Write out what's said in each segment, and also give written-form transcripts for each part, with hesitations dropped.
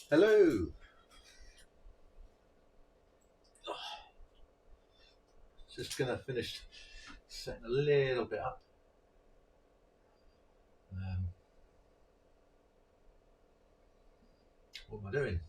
Hello. Just gonna finish setting a little bit up. Um, what am I doing?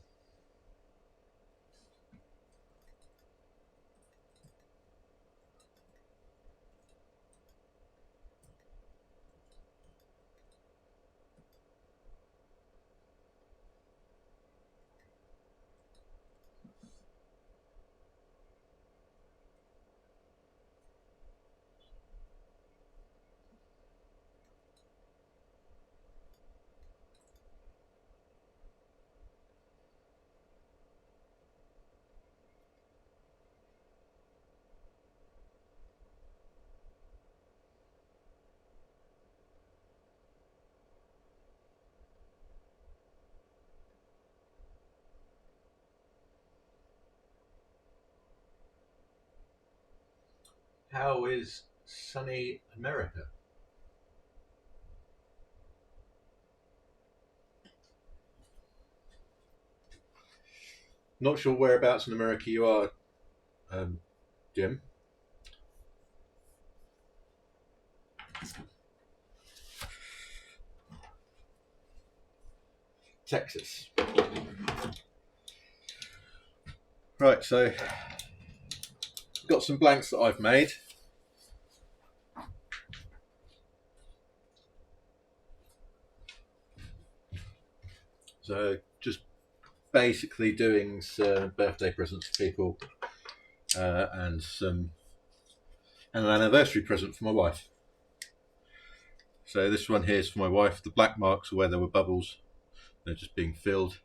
How is sunny America? Not sure whereabouts in America you are, um, Jim. Texas. Right, so got some blanks that I've made. So just basically doing some birthday presents for people and an anniversary present for my wife. So this one here is for my wife. The black marks are where there were bubbles. They're just being filled.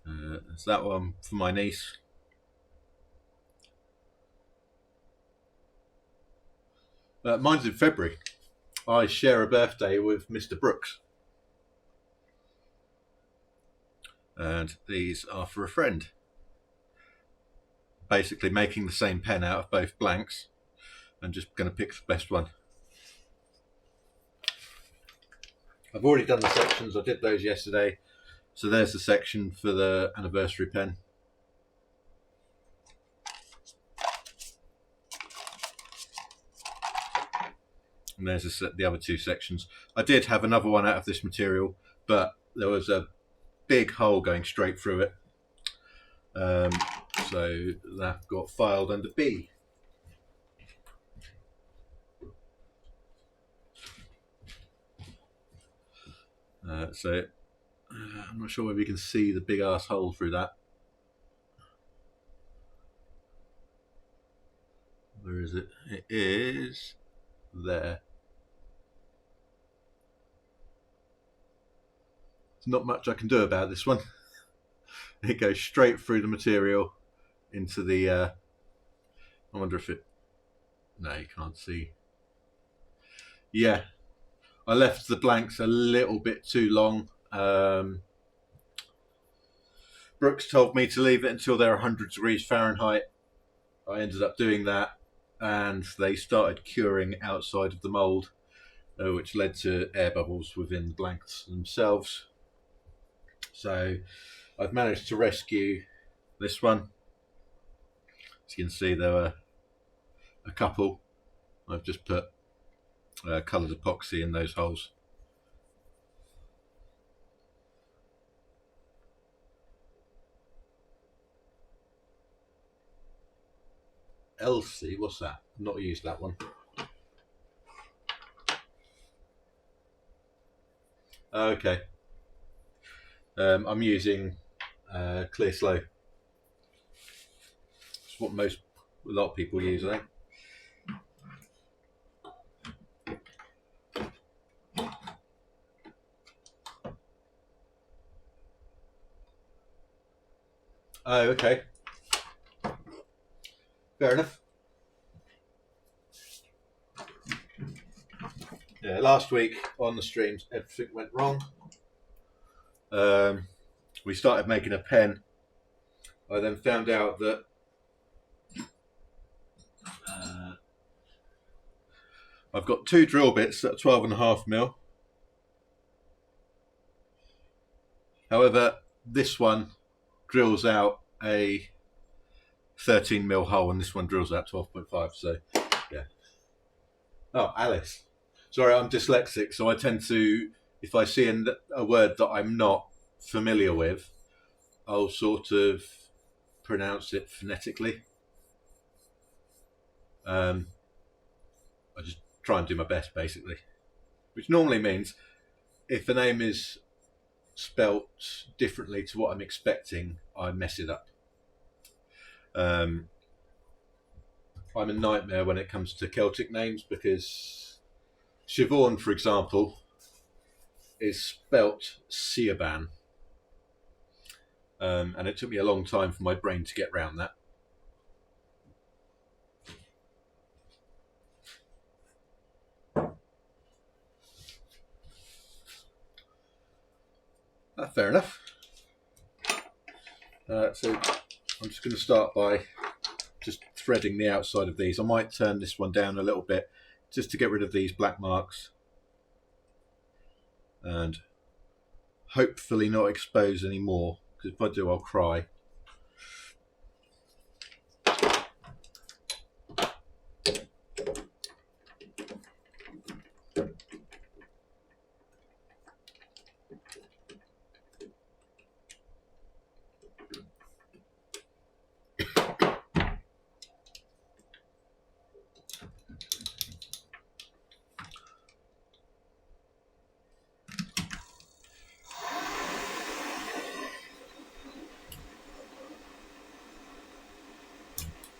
There's that one for my niece. Mine's in February. I share a birthday with Mr. Brooks. And these are for a friend. Basically making the same pen out of both blanks and just going to pick the best one. I've already done the sections. I did those yesterday. So there's the section for the anniversary pen. And there's the other two sections. I did have another one out of this material, but there was a big hole going straight through it. So that got filed under B. So I'm not sure whether you can see the big ass hole through that. Where is it? It is there. There's not much I can do about this one. It goes straight through the material into the. I wonder if it. No, you can't see. Yeah, I left the blanks a little bit too long. Brooks told me to leave it until they're 100 degrees Fahrenheit. I ended up doing that, and they started curing outside of the mould, which led to air bubbles within the blanks themselves. So I've managed to rescue this one. As you can see, there were a couple. I've just put coloured epoxy in those holes. Elsie, what's that? I've not used that one. Okay. I'm using Clear Slow. It's what a lot of people use, I think. Oh, okay. Fair enough. Yeah, last week on the streams, everything went wrong. We started making a pen. I then found out that I've got two drill bits at 12.5mm. However, this one drills out a 13mm hole and this one drills out 12.5. So, yeah. Oh, Alice. Sorry, I'm dyslexic, so I tend to, if I see a word that I'm not familiar with, I'll sort of pronounce it phonetically. I just try and do my best, basically. Which normally means if a name is spelt differently to what I'm expecting, I mess it up. I'm a nightmare when it comes to Celtic names because Siobhan, for example, is spelt Siobhan. And it took me a long time for my brain to get round that. Fair enough. So I'm just going to start by just threading the outside of these. I might turn this one down a little bit just to get rid of these black marks and hopefully not expose any more, because if I do, I'll cry.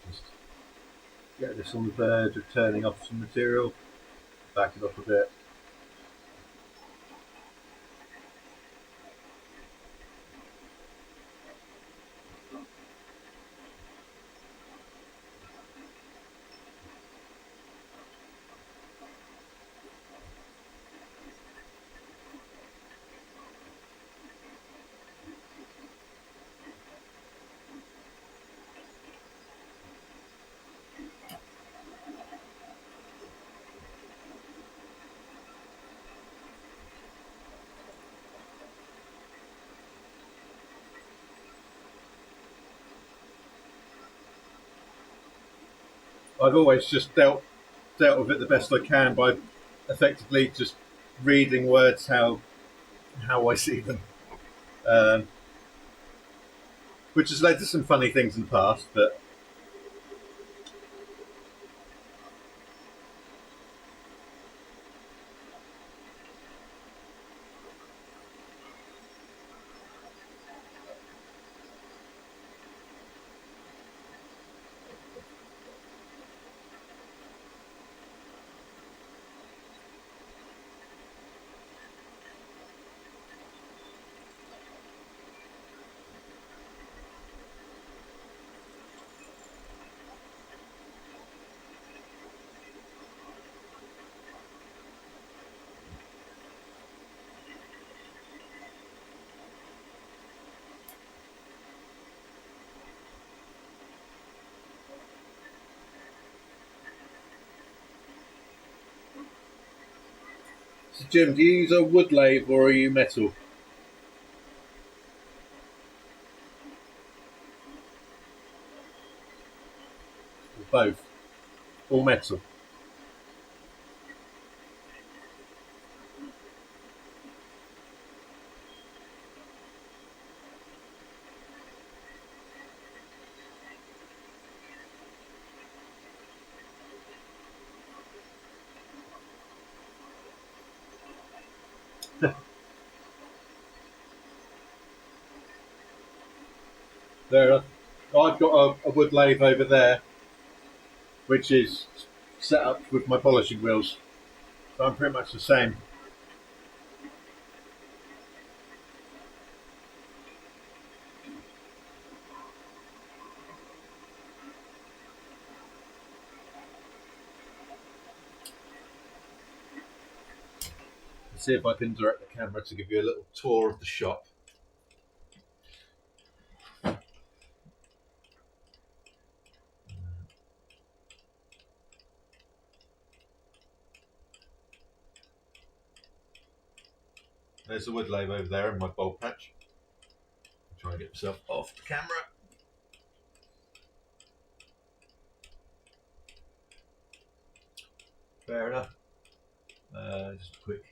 Just get this on the verge of turning off some material, back it up a bit. I've always just dealt with it the best I can by effectively just reading words how I see them, um, which has led to some funny things in the past. But so Jim, do you use a wood lathe or are you metal? Or both? All metal? There, I've got a wood lathe over there, which is set up with my polishing wheels. So I'm pretty much the same. Let's see if I can direct the camera to give you a little tour of the shop. There's the wood lathe over there in my bulb patch. Try and get myself off the camera. Fair enough. Just a quick.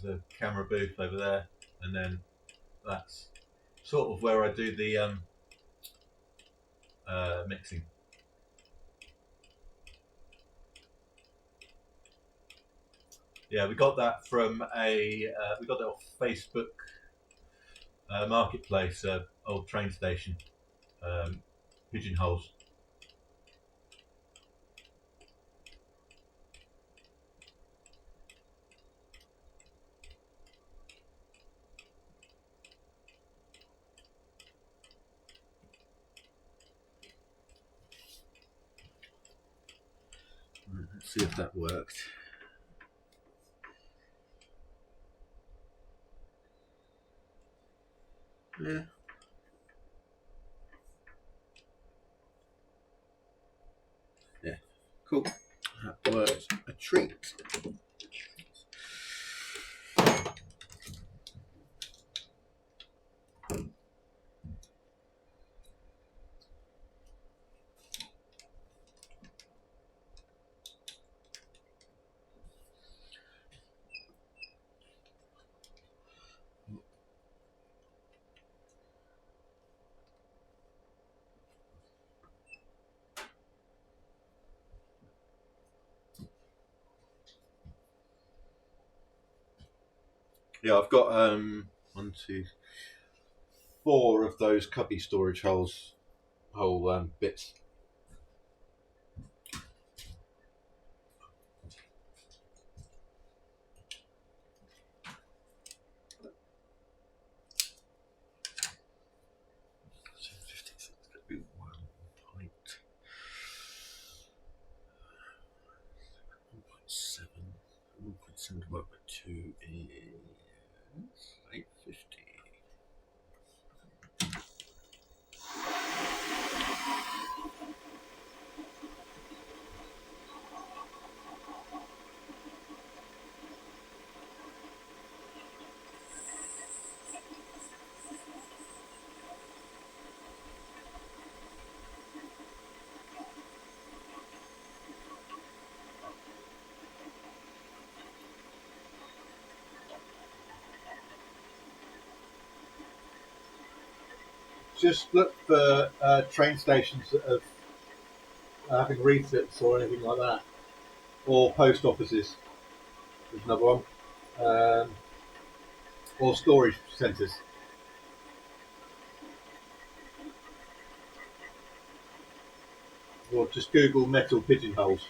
There's a camera booth over there, and then that's sort of where I do the mixing. Yeah, we got that from we got that off Facebook Marketplace, old train station, pigeonholes. Let's see if that worked. Yeah. Yeah. Cool. That works a treat. Yeah, I've got 1, 2, 4 of those cubby storage hole bits. Divided by 2 is 850. Just look for train stations that have having refits or anything like that, or post offices. There's another one, or storage centres. Or just Google metal pigeonholes.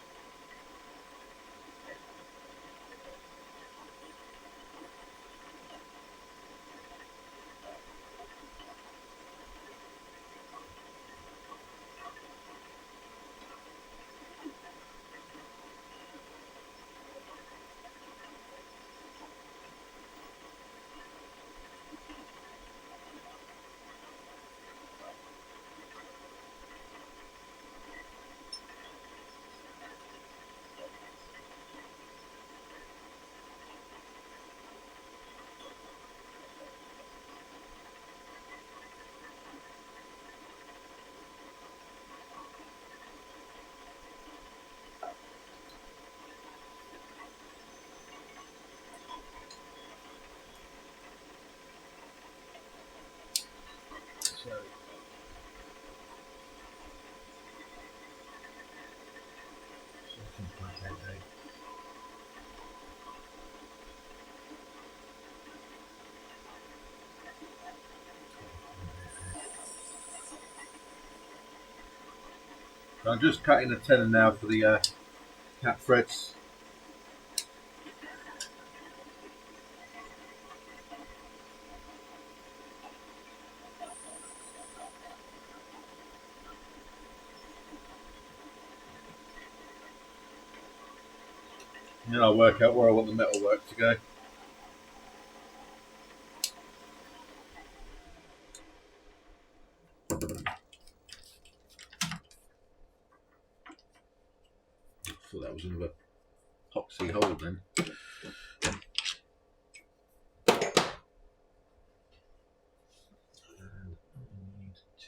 So, I'm just cutting a tenner now for the cap threads. And then I'll work out where I want the metal work to go. So that was another epoxy hole then.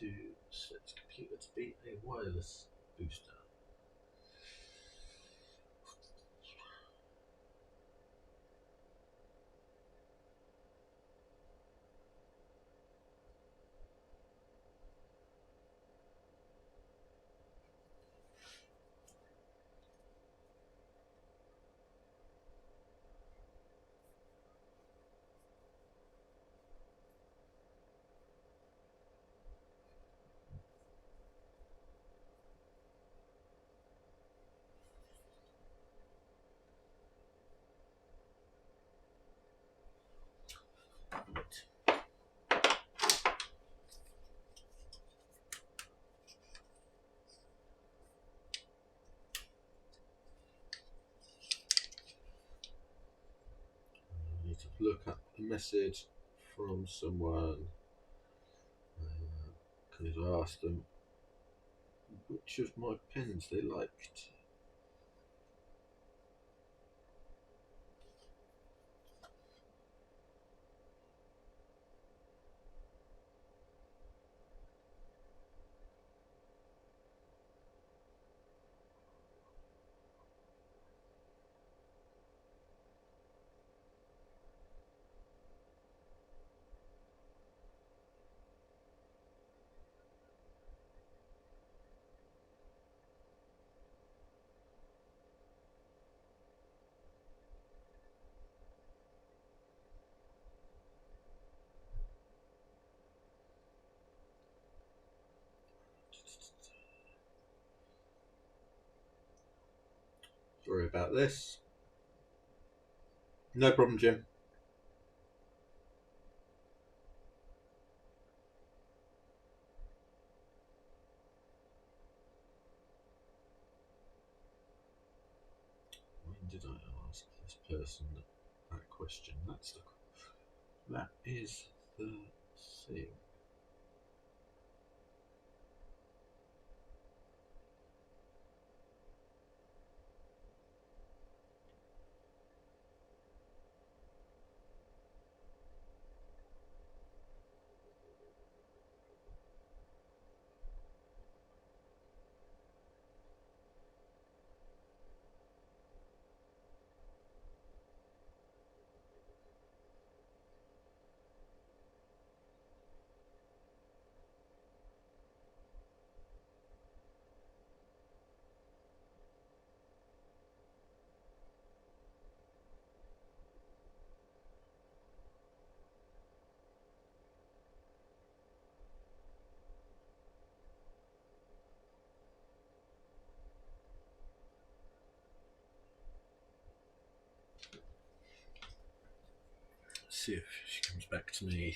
to set this computer to be a wireless booster. I need to look up a message from someone. I need to ask them which of my pens they liked. Sorry about this. No problem, Jim. When did I ask this person that question? That is the thing. Let's see if she comes back to me.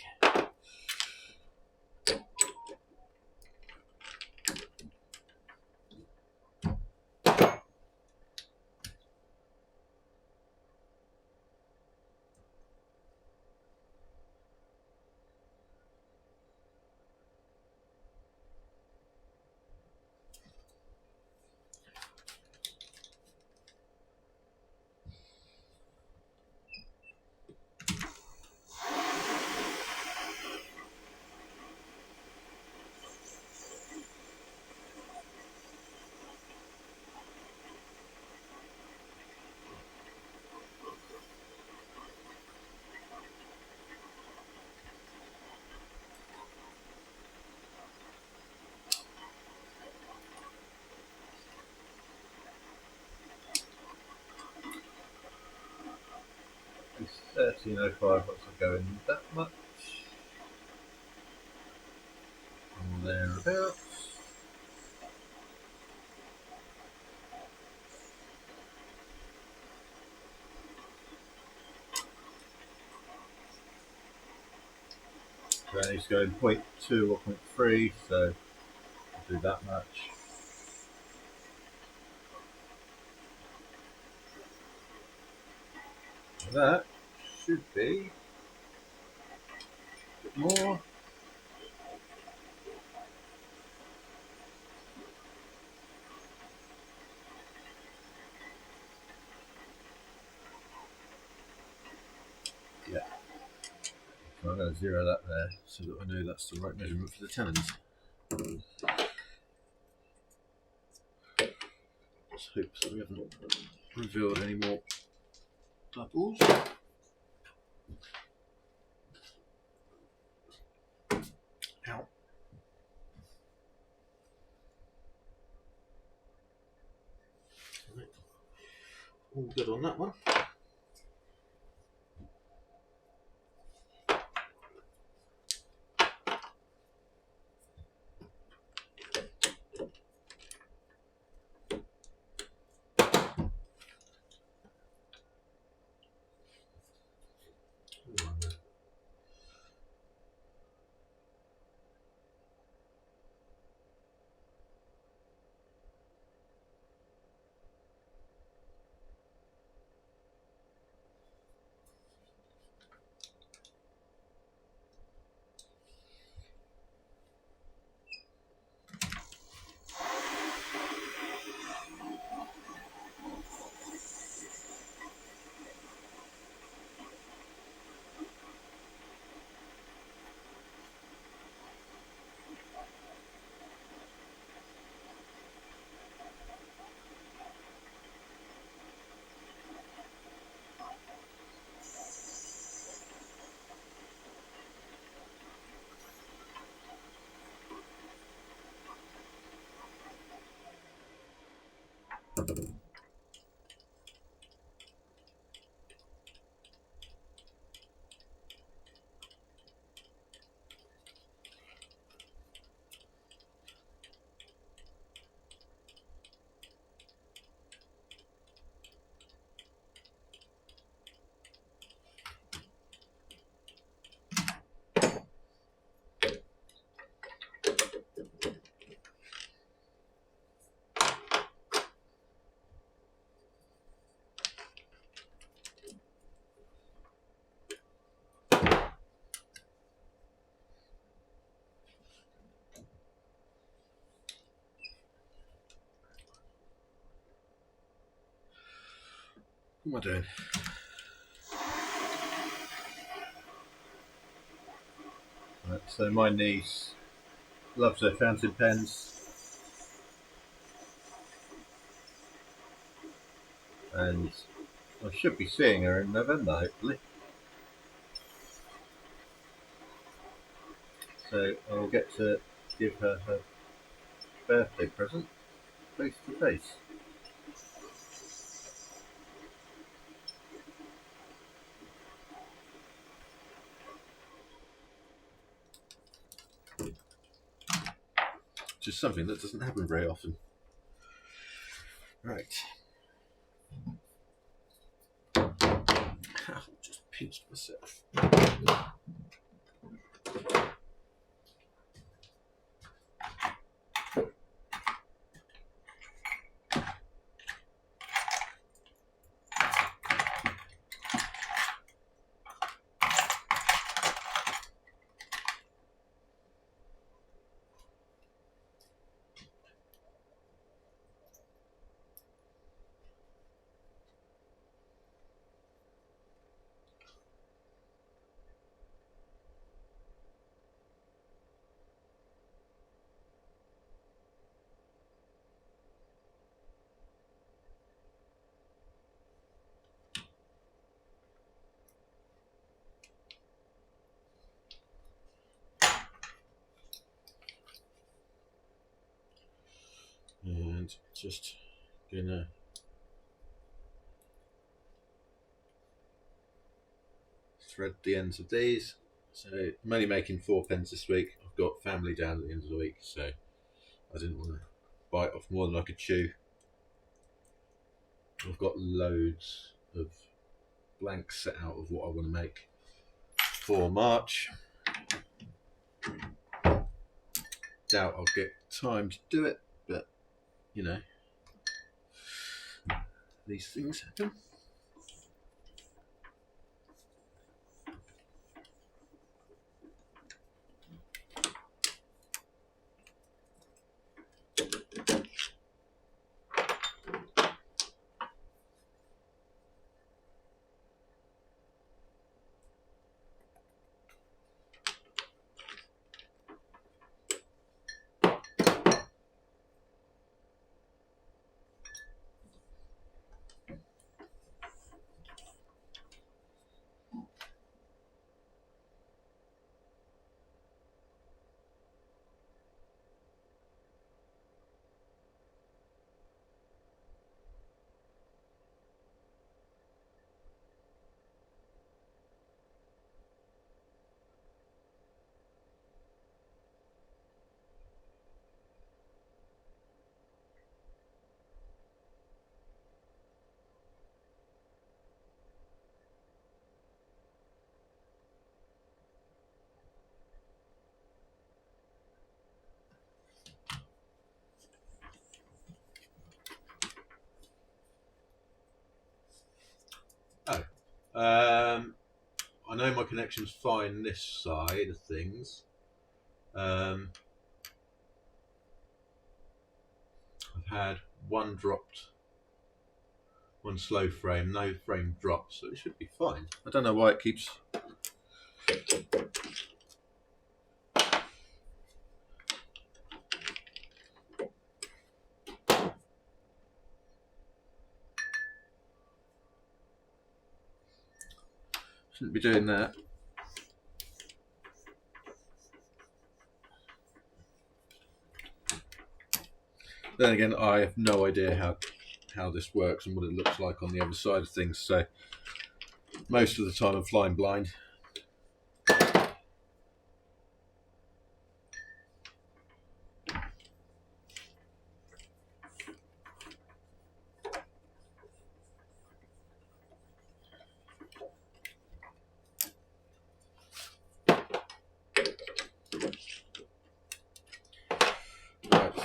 It's 13:05. What's it going that much? And thereabouts. So that needs to go in 0.2 or 0.3, so I'll do that much. That should be a bit more. Yeah. So I'm going to zero that there so that I know that's the right measurement for the tenons. Let's hope so we haven't revealed any more doubles. Ow. Right. All good on that one. What am I doing? Right, so my niece loves her fountain pens, and I should be seeing her in November, hopefully. So I'll get to give her her birthday present face to face. Which is something that doesn't happen very often. Right. Ow, just pinched myself. And just gonna thread the ends of these. So I'm only making 4 pens this week. I've got family down at the end of the week, so I didn't want to bite off more than I could chew. I've got loads of blanks set out of what I want to make for March. Doubt I'll get time to do it, but you know, these things happen. I know my connection's fine this side of things. I've had one dropped, one slow frame, no frame dropped, so it should be fine. I don't know why it keeps. Shouldn't be doing that. Then again, I have no idea how this works and what it looks like on the other side of things, so most of the time I'm flying blind.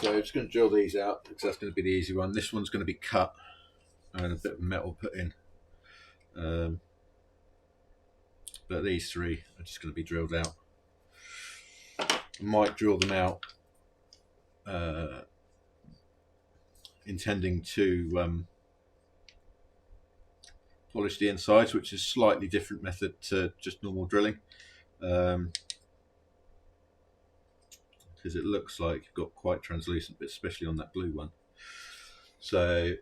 So I'm just going to drill these out because that's going to be the easy one. This one's going to be cut and a bit of metal put in. But these three are just going to be drilled out. I might drill them out intending to polish the insides, which is a slightly different method to just normal drilling. Because it looks like you've got quite translucent bits, especially on that blue one. So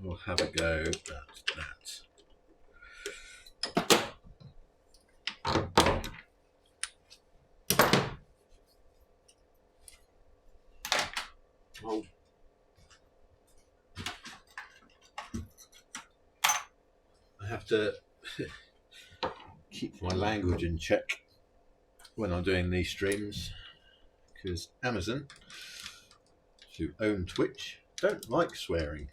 we'll have a go at that. Oh. I have to keep my language in check when I'm doing these streams, because Amazon, who own Twitch, don't like swearing,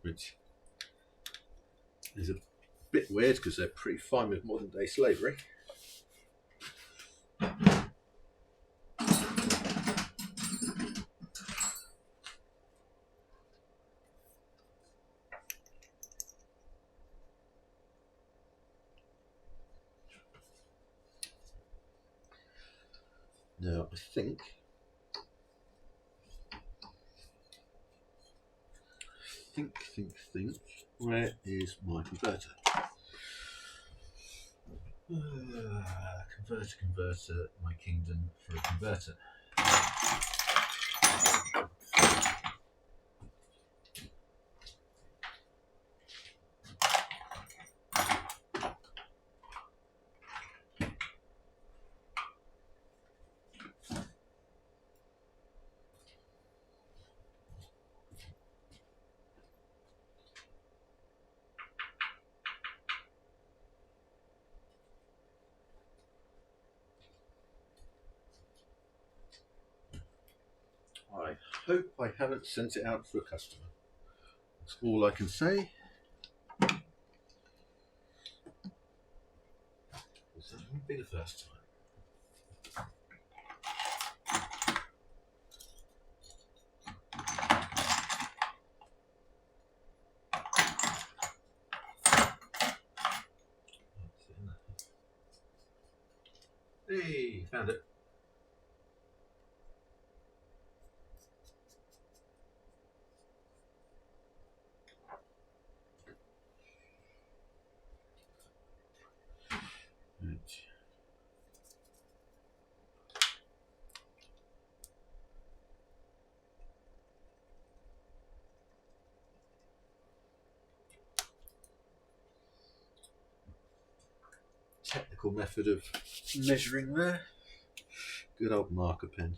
which is a bit weird because they're pretty fine with modern day slavery. Now I think where is my converter? Converter, my kingdom for a converter. I hope I haven't sent it out for a customer. That's all I can say. That won't be the first time. Hey, found it. Right. Technical method of measuring there. Good old marker pen.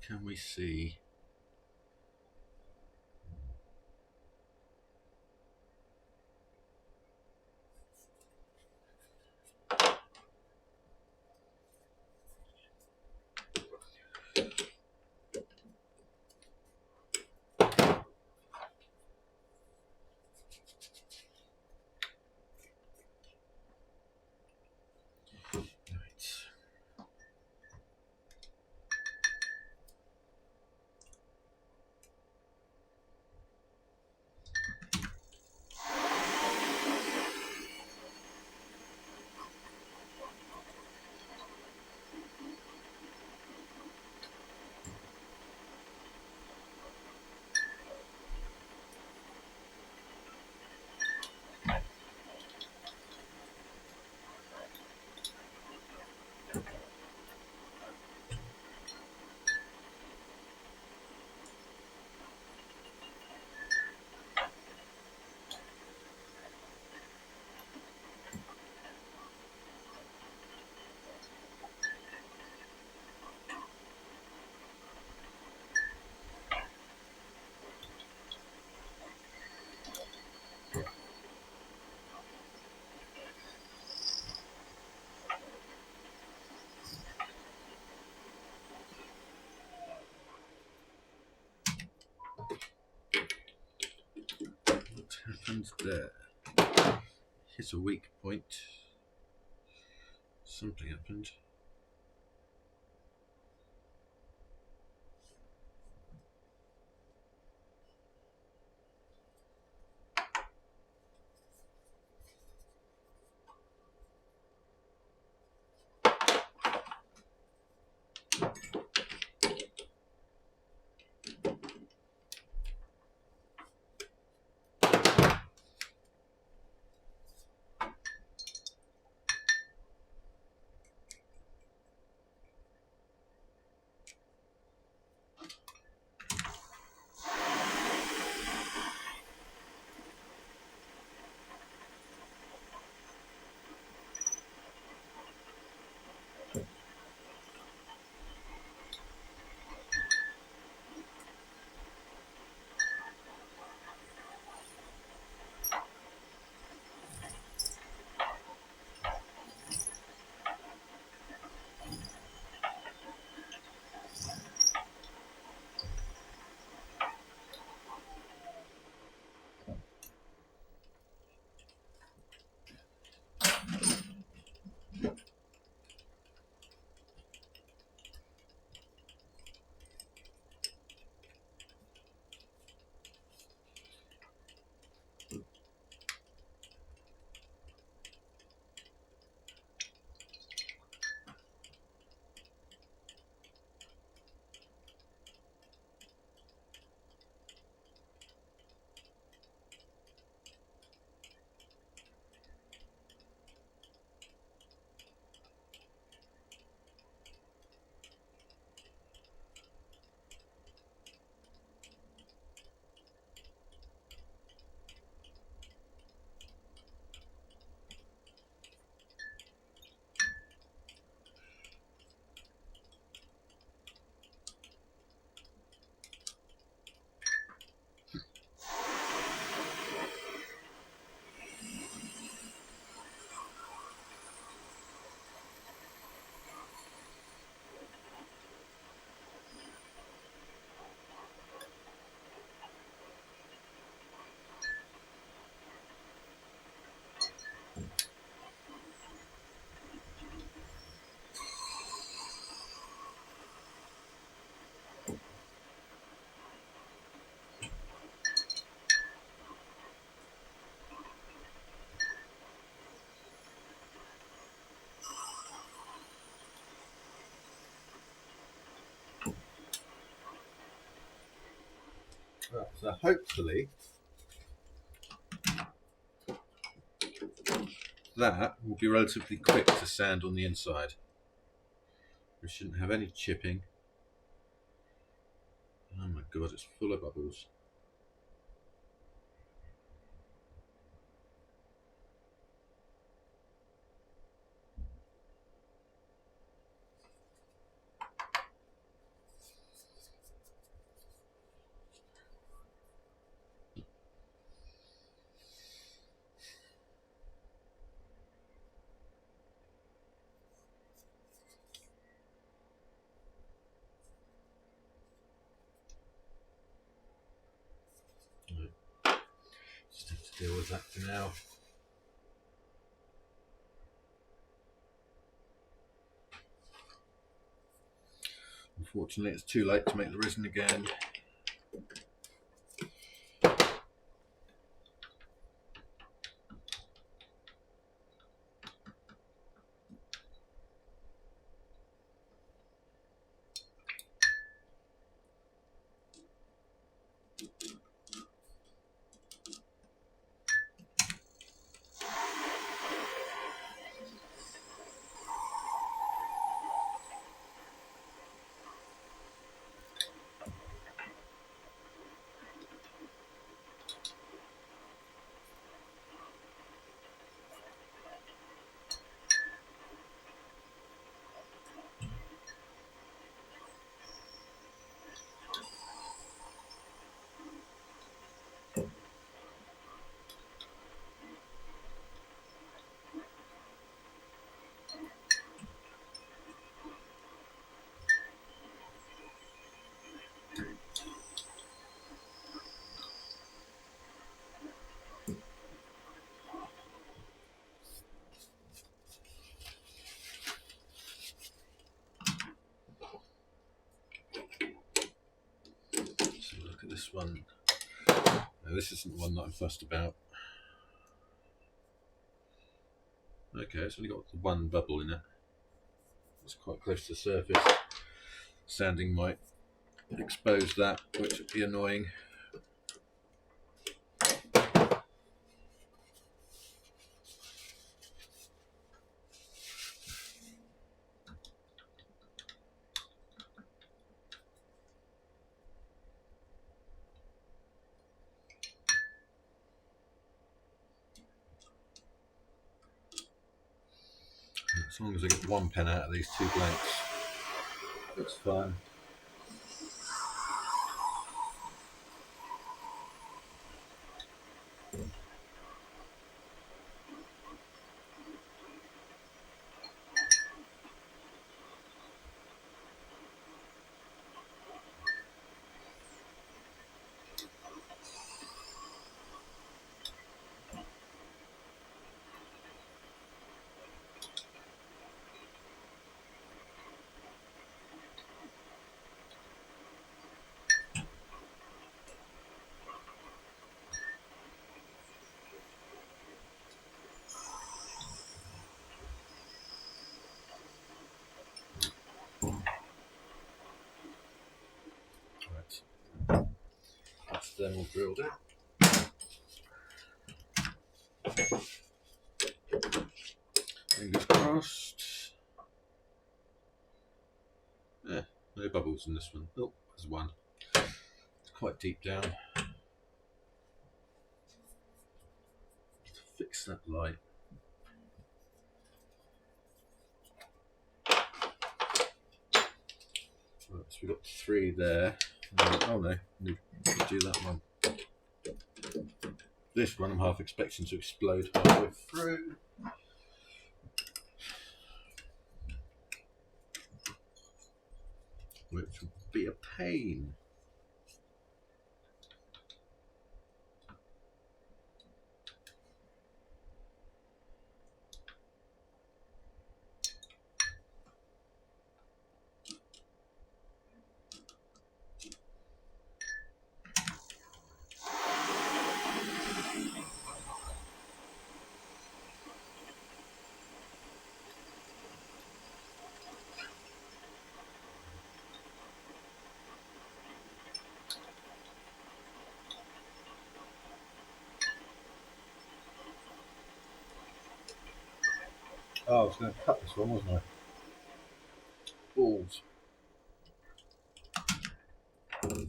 can we see? What happened there? Hit a weak point. Something happened. Right, so hopefully that will be relatively quick to sand on the inside. We shouldn't have any chipping. Oh my god, it's full of bubbles. deal with that for now. Unfortunately, it's too late to make the risen again. So look at this one. No, this isn't the one that I'm fussed about. Okay, it's only got one bubble in it. It's quite close to the surface. Sanding might expose that, which would be annoying. As long as I get one pen out of these two blanks, that's fine. Right. That's them all drilled out. Fingers crossed. Yeah, no bubbles in this one. Oh, there's one. It's quite deep down. Fix that light. Right, so we've got 3 there. Oh no, need to do that one. This one I'm half expecting to explode halfway through. Which would be a pain. Oh, I was going to cut this one, wasn't I? Balls. Oh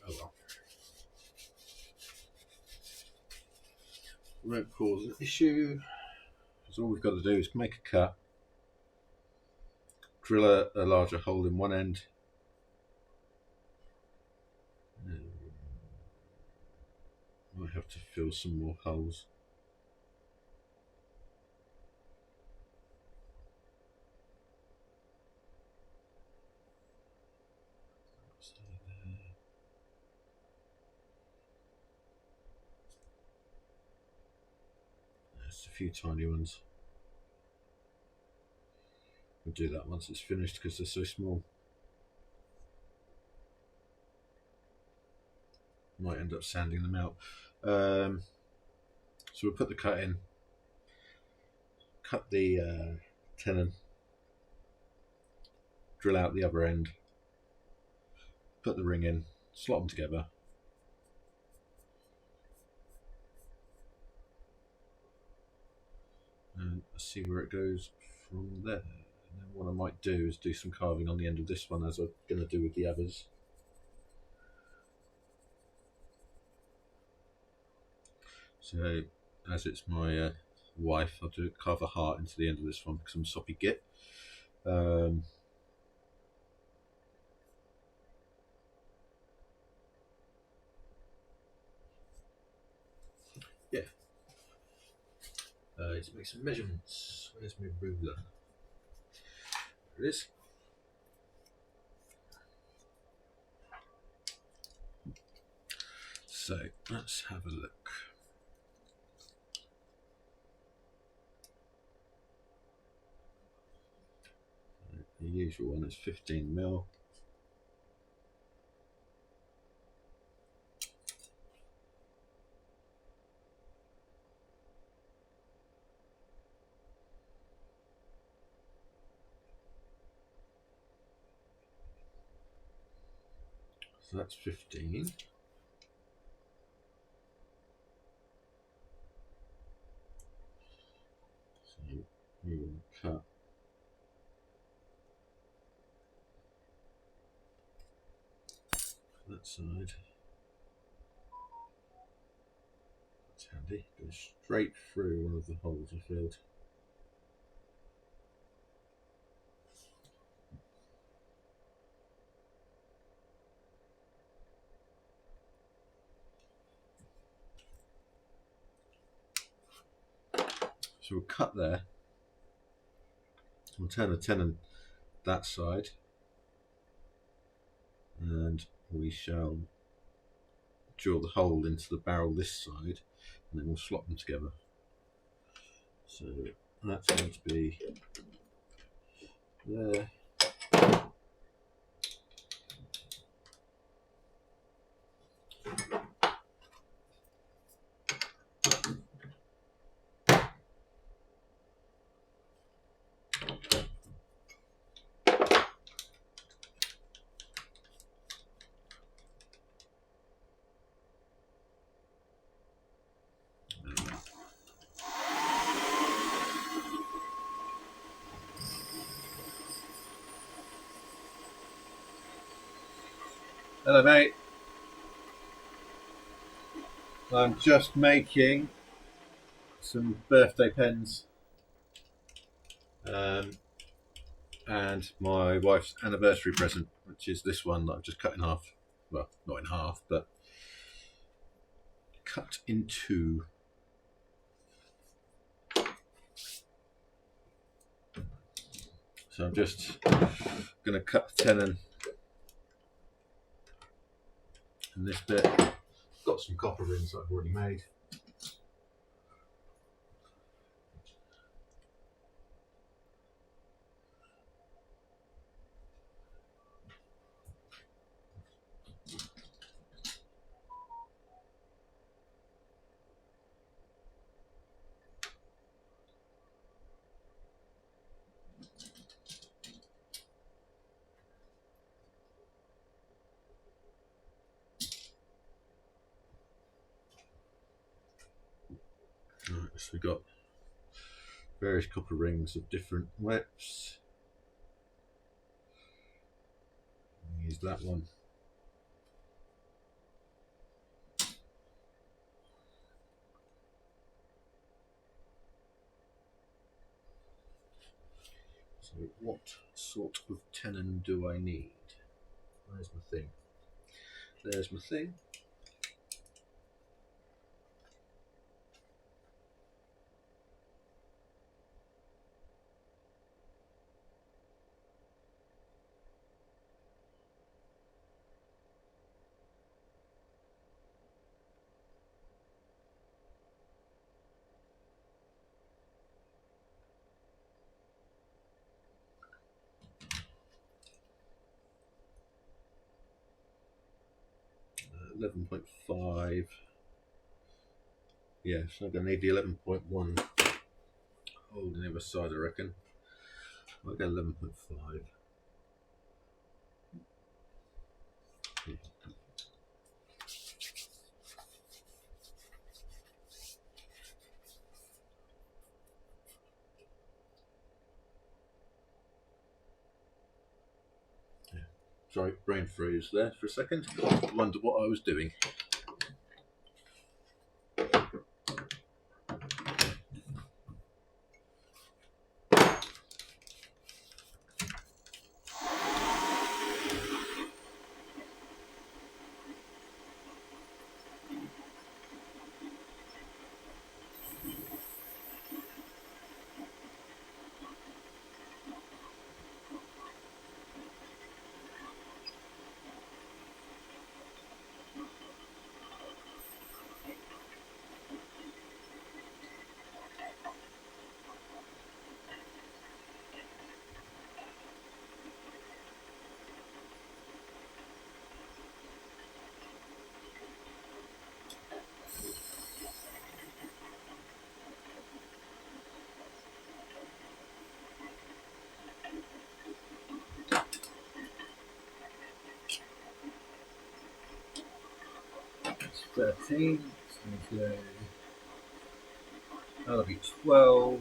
well. Won't cause an issue. Because all we've got to do is make a cut, drill a larger hole in one end. Might have to fill some more holes. Just a few tiny ones. We'll do that once it's finished because they're so small. Might end up sanding them out. So we'll put the cut in, cut the tenon, drill out the other end, put the ring in, slot them together. And see where it goes from there. And then what I might do is do some carving on the end of this one, as I'm going to do with the others. So, as it's my wife, I'll carve a heart into the end of this one because I'm a soppy git. Yeah. Let's make some measurements. Where's my ruler? There it is. So let's have a look. The usual one is 15mm. So that's 15. So we will cut that side. That's handy. Goes straight through one of the holes I filled. So we'll cut there. We'll turn the tenon that side, and we shall drill the hole into the barrel this side, and then we'll slot them together. So that's going to be there. Hello, mate. I'm just making some birthday pens and my wife's anniversary present, which is this one that I've just cut in half. Well, not in half, but cut in two. So I'm just going to cut the tenon in this bit. Got some copper rings that I've already made. Right, so we've got various copper rings of different widths. Use that one. So what sort of tenon do I need? Where's my thing? There's my thing. 11.5. Yeah, so I'm going to need the 11.1 hole on the other side, I reckon. I'll go 11.5. Sorry, brain freeze there for a second. I wonder what I was doing. It's 13. So that'll be 12.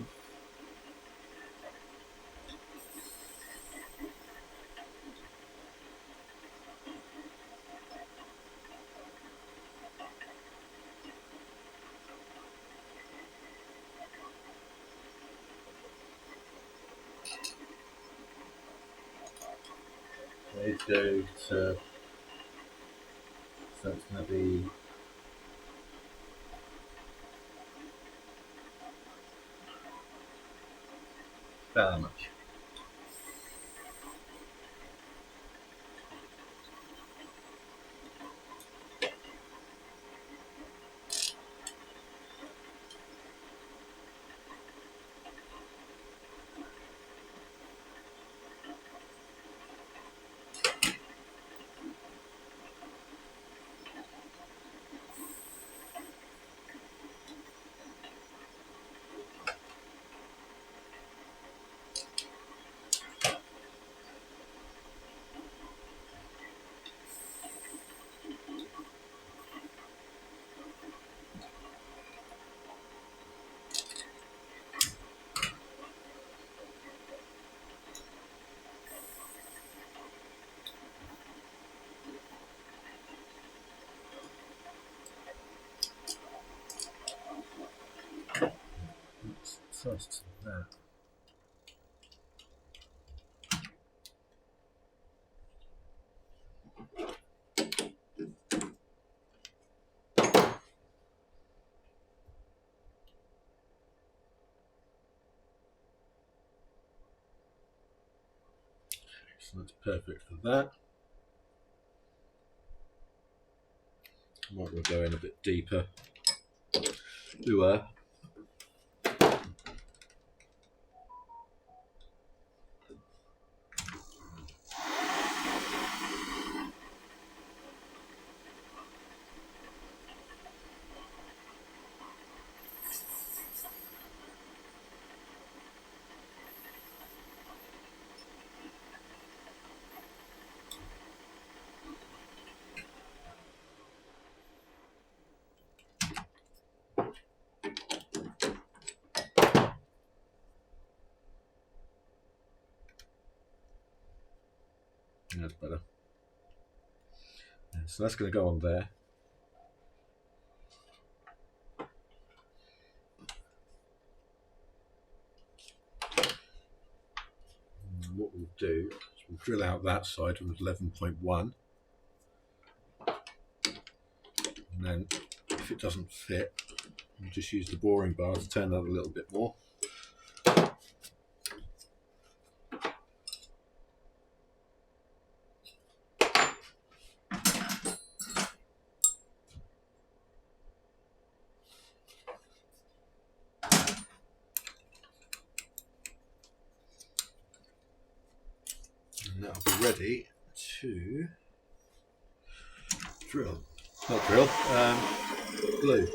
They go to, so it's going to be about how much? First that. So that's perfect for that. Might we'll go in a bit deeper. That's better. Yeah, so that's going to go on there. And what we'll do is we'll drill out that side with 11.1. And then if it doesn't fit, we'll just use the boring bar to turn that a little bit more. And that'll be ready to drill. Not drill. Glue.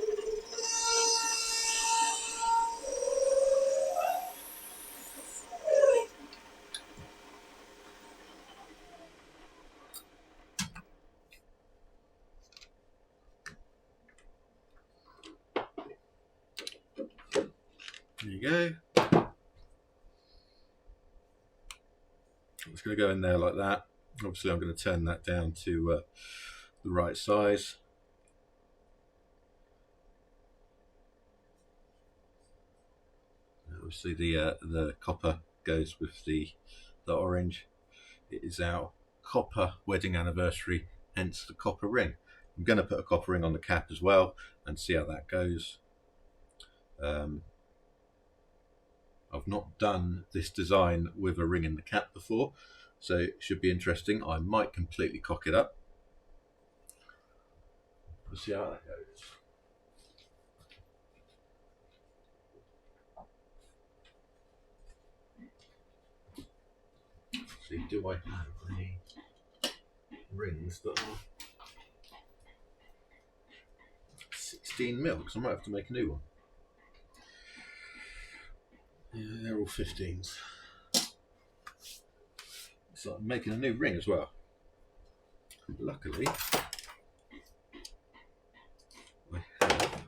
There you go. It's going to go in there like that. Obviously, I'm going to turn that down to the right size. Obviously, the copper goes with the orange. It is our copper wedding anniversary, hence the copper ring. I'm going to put a copper ring on the cap as well and see how that goes. I've not done this design with a ring in the cap before, so it should be interesting. I might completely cock it up. We'll see how that goes. See, do I have any rings that are 16 mil? Because I might have to make a new one. Yeah, they're all 15s. So I'm making a new ring as well. Luckily, I have a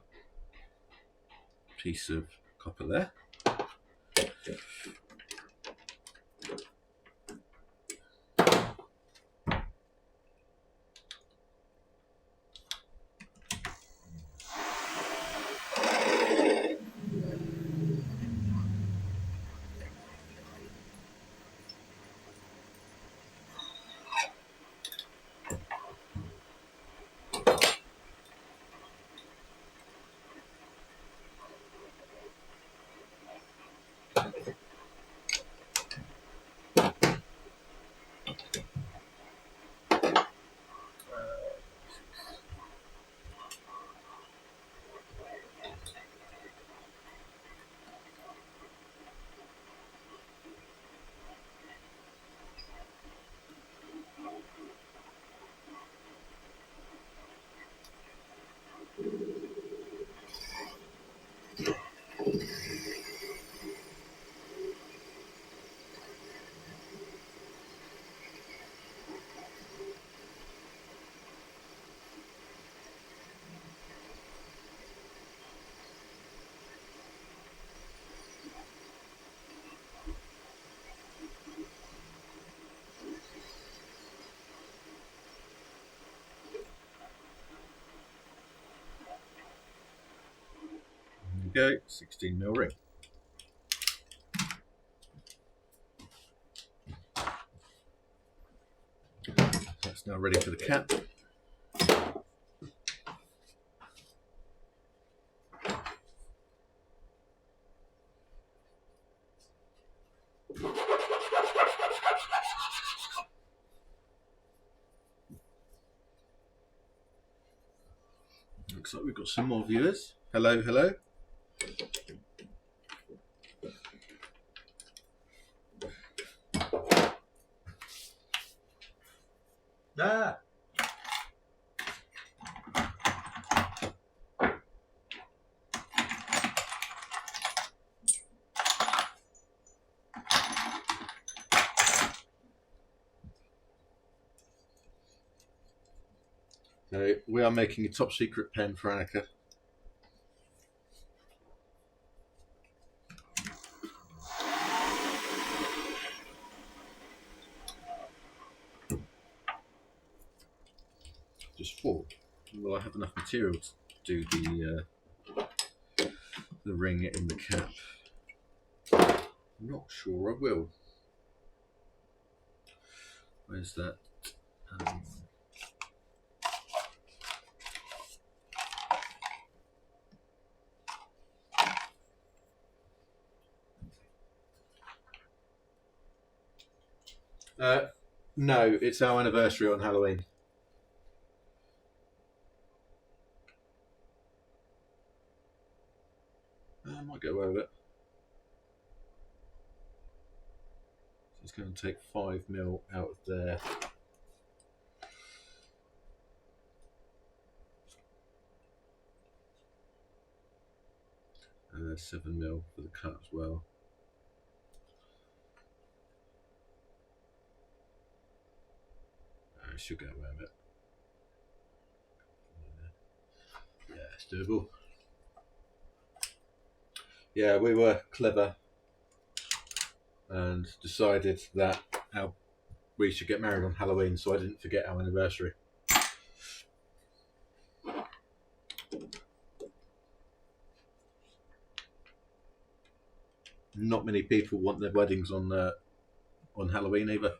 piece of copper there. There you go, 16 mil ring. That's now ready for the cap. Looks like we've got some more viewers. Hello, hello. Ah. So we are making a top secret pen for Annika. Just 4. Will I have enough material to do the ring in the cap? I'm not sure I will. Where's that? No, it's our anniversary on Halloween. I might go over it. So it's going to take 5 mil out of there. 7mm for the cut as well. I should get away with it. Yeah, it's doable. Yeah, we were clever and decided that we should get married on Halloween, so I didn't forget our anniversary. Not many people want their weddings on Halloween either.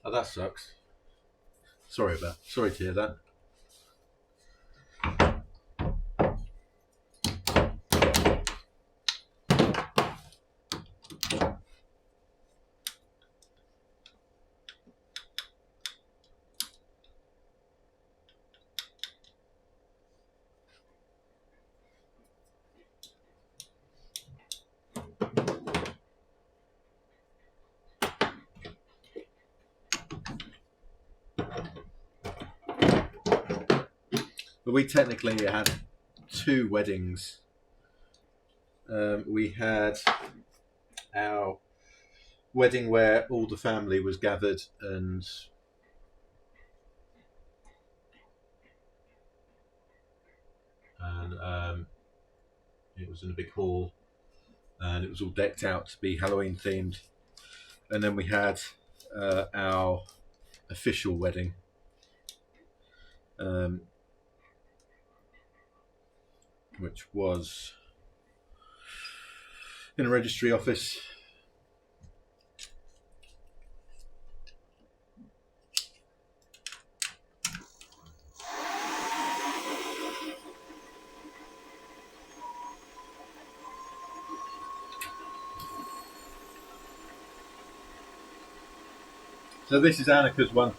Oh, that sucks. Sorry to hear that. But we technically had 2 weddings. We had our wedding where all the family was gathered and it was in a big hall and it was all decked out to be Halloween themed. And then we had our official wedding, which was in a registry office. So this is Annika's one.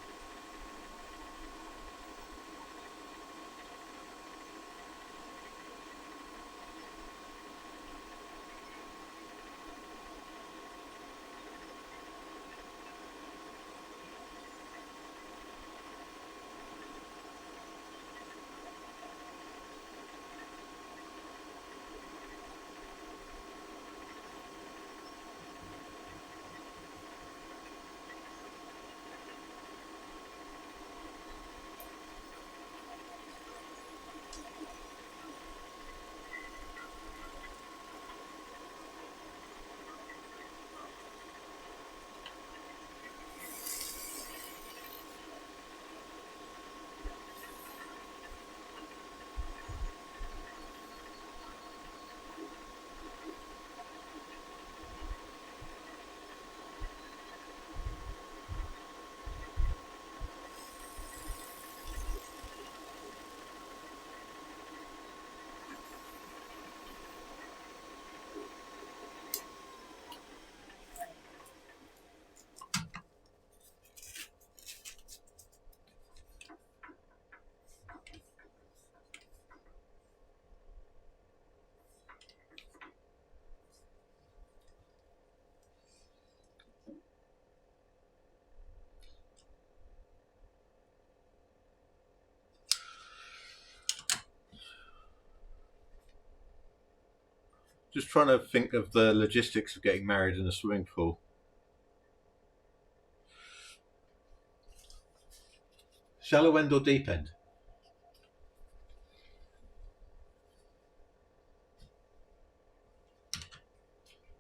Just trying to think of the logistics of getting married in a swimming pool. Shallow end or deep end?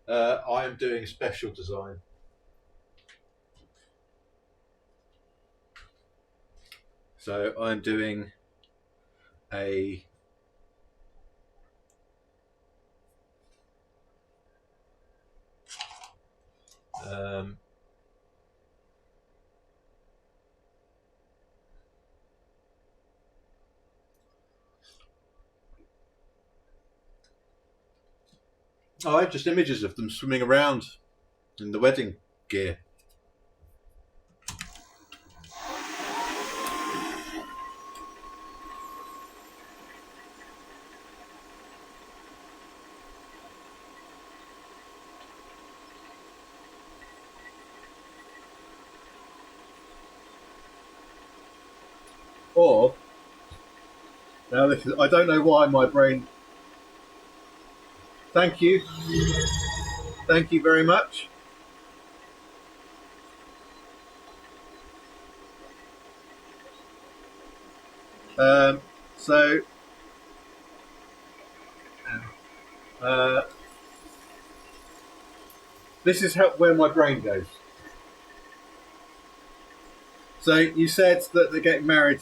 I am doing special design. So I'm doing a I have just images of them swimming around in the wedding gear. Or Now this is, I don't know why my brain. Thank you. Thank you very much. So this is where my brain goes. So you said that they're getting married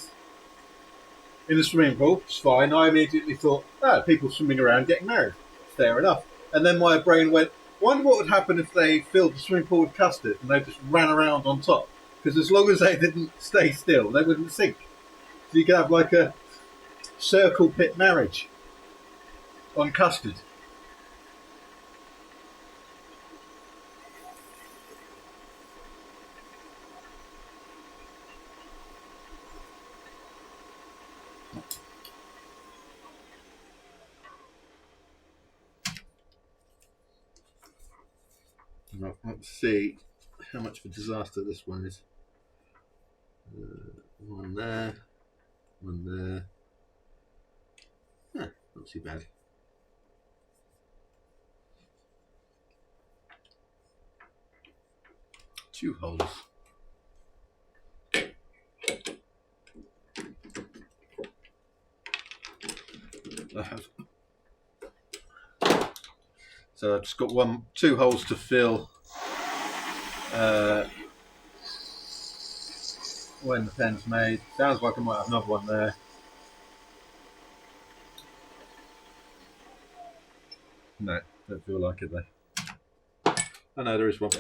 in a swimming pool. It's fine. I immediately thought, people swimming around getting married. Fair enough. And then my brain went, wonder what would happen if they filled the swimming pool with custard and they just ran around on top. Because as long as they didn't stay still, they wouldn't sink. So you could have like a circle pit marriage on custard. Right, let's see how much of a disaster this one is. One there, one there. Not too bad. Two holes. I have. So I've just got two holes to fill when the pen's made. Sounds like I might have another one there. No, don't feel like it though. Oh no, there is one.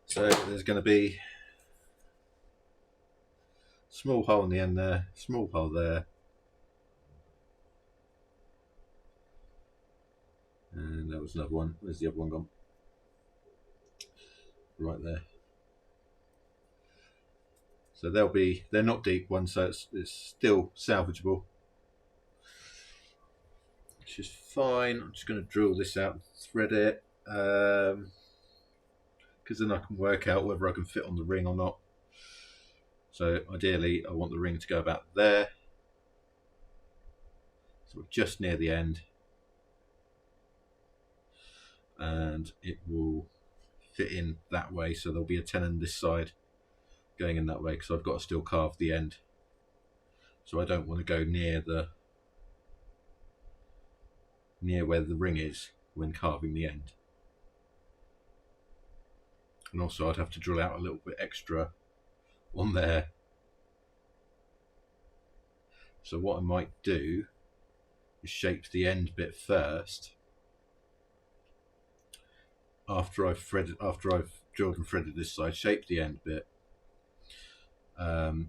So there's going to be small hole in the end there, small hole there. And that was another one. Where's the other one gone? Right there. So they're not deep ones, so it's still salvageable. Which is fine. I'm just going to drill this out and thread it. Because then I can work out whether I can fit on the ring or not. So ideally I want the ring to go about there. So we're just near the end. And it will fit in that way, so there'll be a tenon this side going in that way, because I've got to still carve the end, so I don't want to go near where the ring is when carving the end. And also I'd have to drill out a little bit extra on there. So what I might do is shape the end bit first after I've drilled and threaded this side. Shape the end bit, put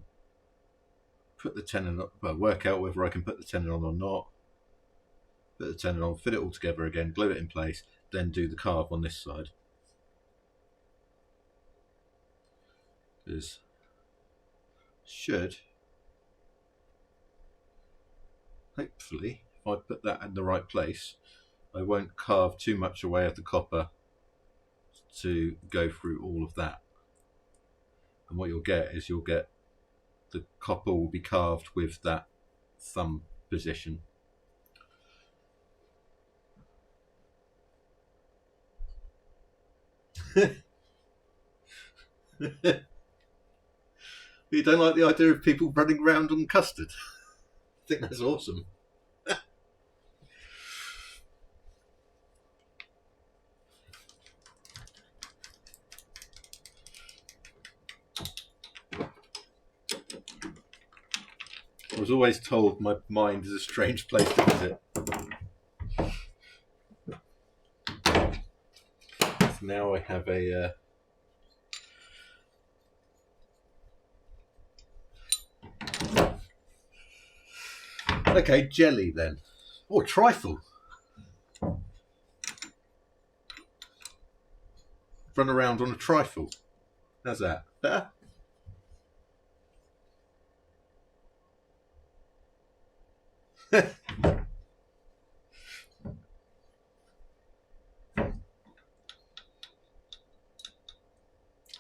the tenon up, well, work out whether I can put the tenon on or not, put the tenon on, fit it all together again, glue it in place, then do the carve on this side. Because should, hopefully, if I put that in the right place, I won't carve too much away of the copper to go through all of that. And what you'll get is the copper will be carved with that thumb position. You don't like the idea of people running around on custard? I think that's awesome. I was always told my mind is a strange place to visit. So now I have a okay, jelly then. Or trifle. Run around on a trifle. How's that? Better? This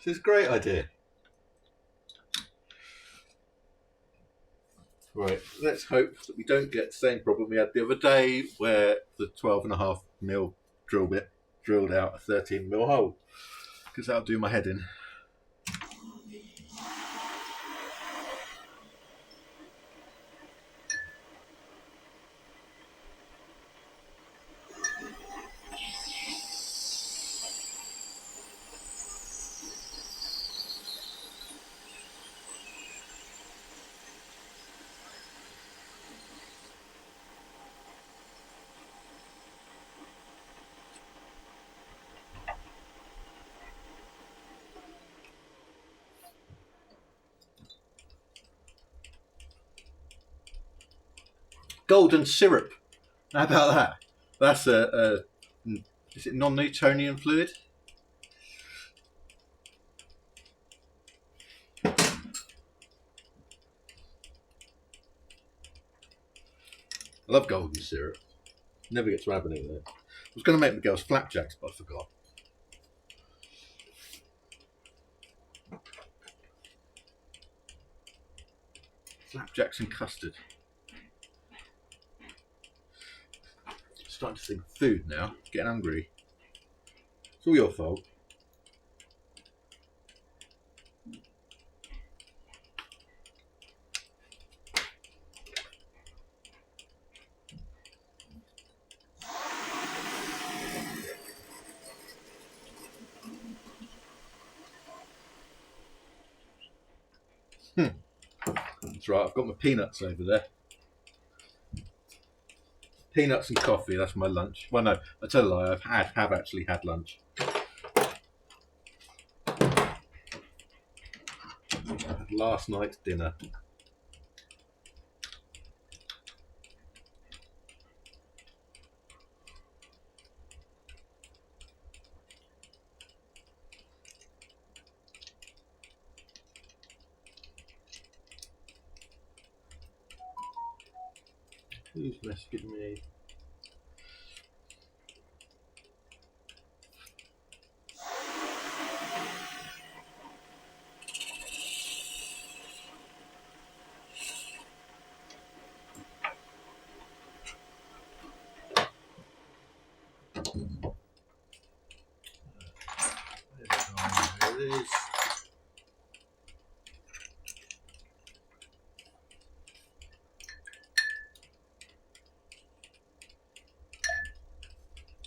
is a great idea. Right, let's hope that we don't get the same problem we had the other day where the 12.5mm drill bit drilled out a 13mm hole, because that'll do my head in. Golden syrup. How about that? That's is it non-Newtonian fluid? I love golden syrup. Never get to have any of it. I was going to make the girls flapjacks, but I forgot. Flapjacks and custard. Starting to think of food now. Getting hungry. It's all your fault. That's right, I've got my peanuts over there. Peanuts and coffee, that's my lunch. Well, no, I tell a lie, I have actually had lunch. Last night's dinner. Who's messaging me? There it is.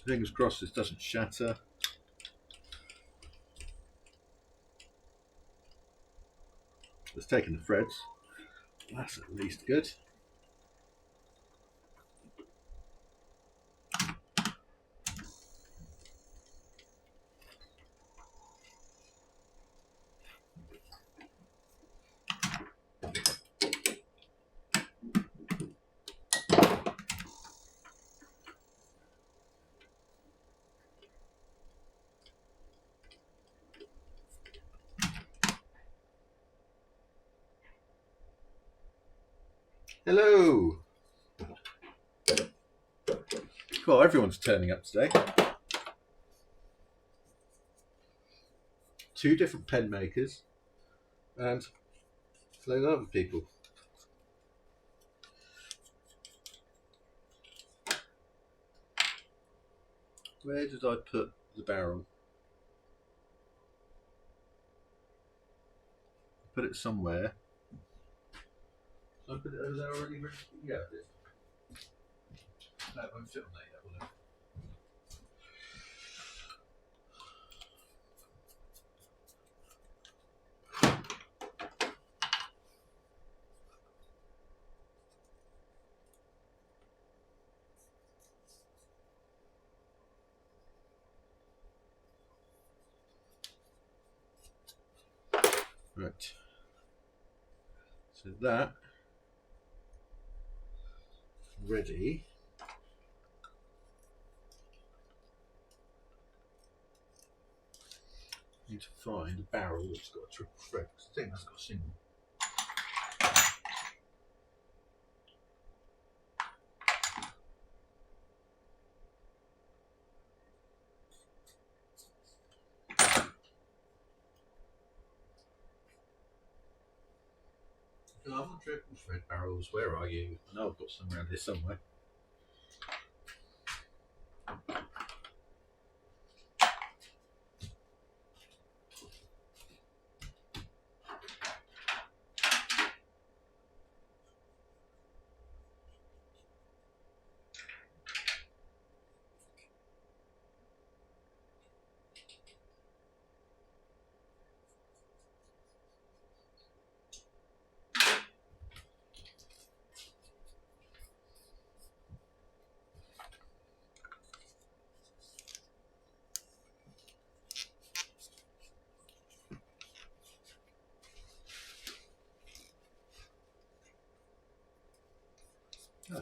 Fingers crossed this doesn't shatter. It's taken the threads. That's at least good. Hello. Well, everyone's turning up today. 2 different pen makers and a load of other people. Where did I put the barrel? Put it somewhere. Did I put it over there already? Yeah, I did. No, it won't fit on there yet, will it? Right. So that ready. Need to find a barrel that's got a triple thread. I think that's got a single. I want triple thread barrels. Where are you? I know I've got some around here somewhere.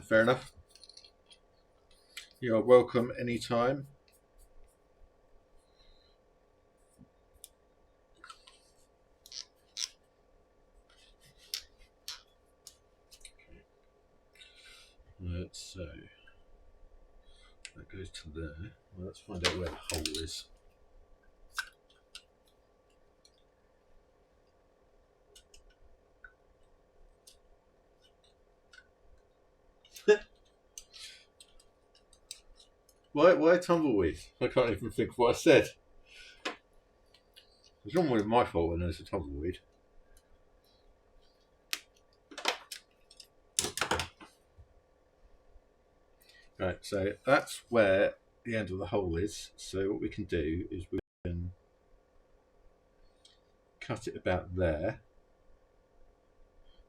Fair enough. You are welcome anytime. So that goes to there. Well, let's find out where the hole is. Why tumbleweed? I can't even think of what I said. It's normally my fault when there's a tumbleweed. Right, so that's where the end of the hole is. So what we can do is we can cut it about there.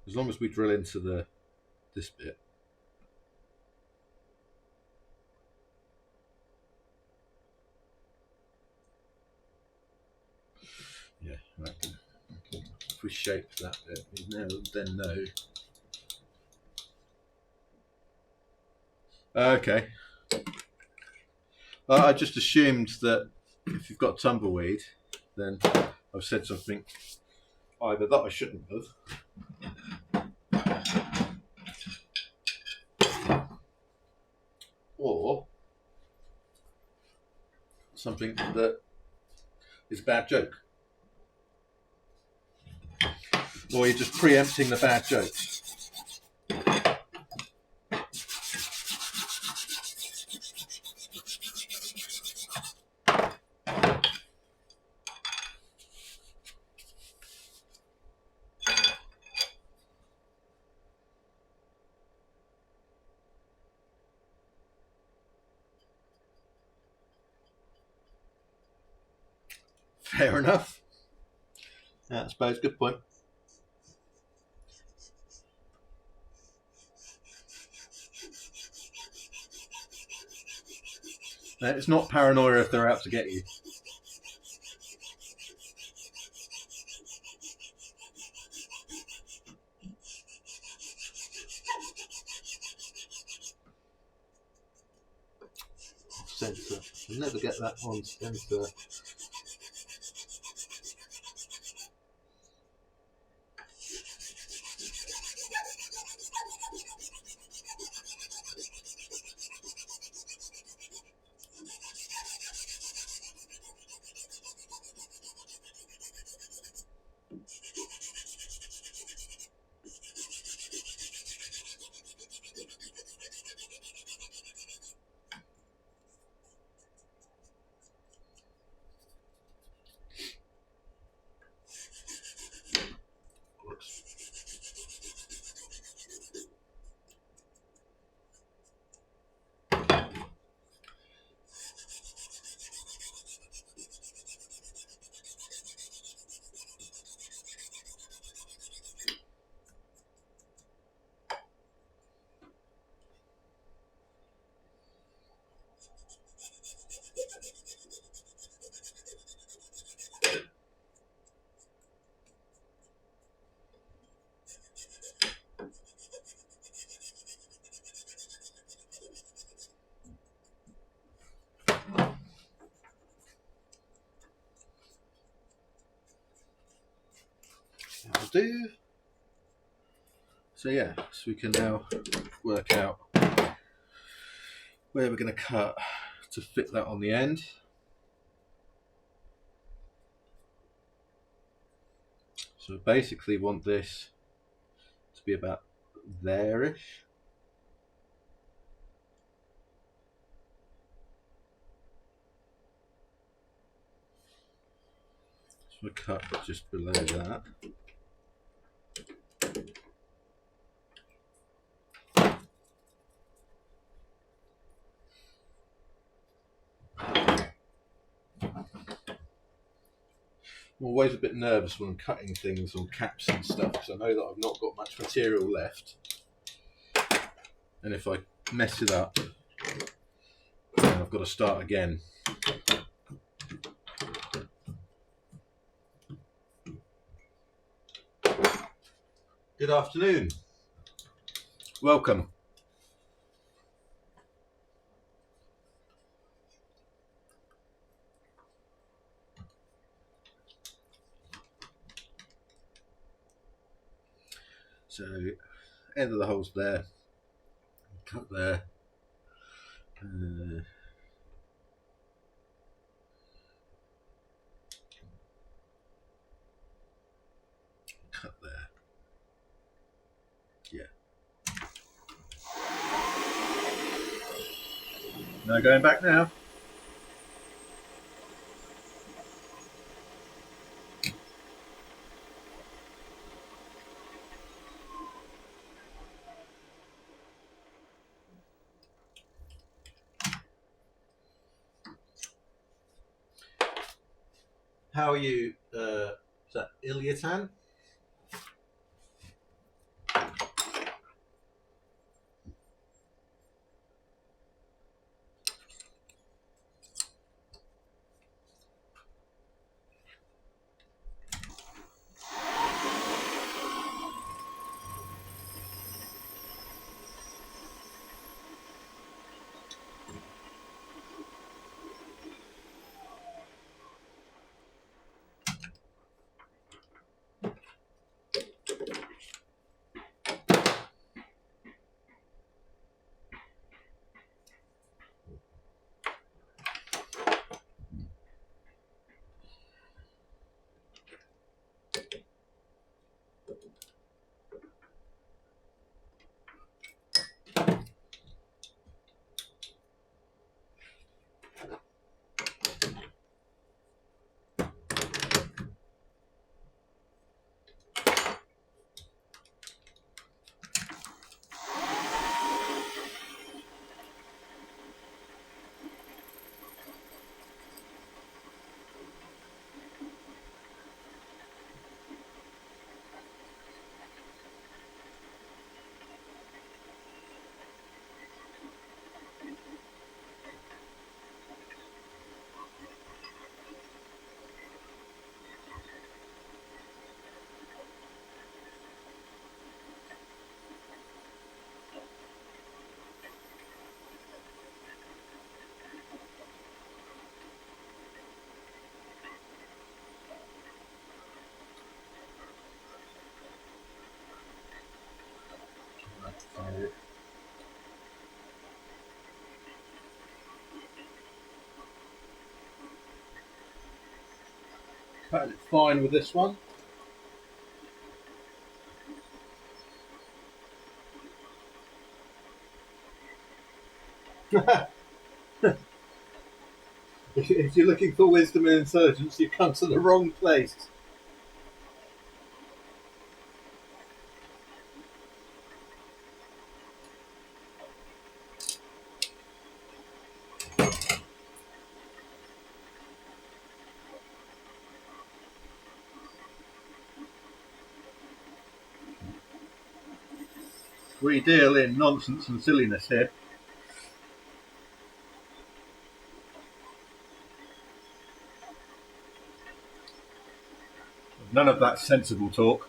As long as we drill into this bit. Yeah, right. If we shape that bit, we then know. Okay. I just assumed that if you've got tumbleweed, then I've said something either that I shouldn't have, or something that is a bad joke. Or you're just preempting the bad jokes. Fair enough. Yeah, I suppose. Good point. It's not paranoia if they're out to get you. Center. You'll never get that on center. That'll do. So yeah, so we can now work out where we're going to cut to fit that on the end. So we basically want this to be about there-ish. So I cut just below that. I'm always a bit nervous when I'm cutting things on caps and stuff because I know that I've not got much material left, and if I mess it up, then I've got to start again. Good afternoon. Welcome. So, end of the holes there. Cut there. Cut there. Yeah. No going back now. How are you? Is that Ilyatan? Cutting it fine with this one. If you're looking for wisdom and intelligence, you come to the wrong place. We deal in nonsense and silliness here. None of that sensible talk.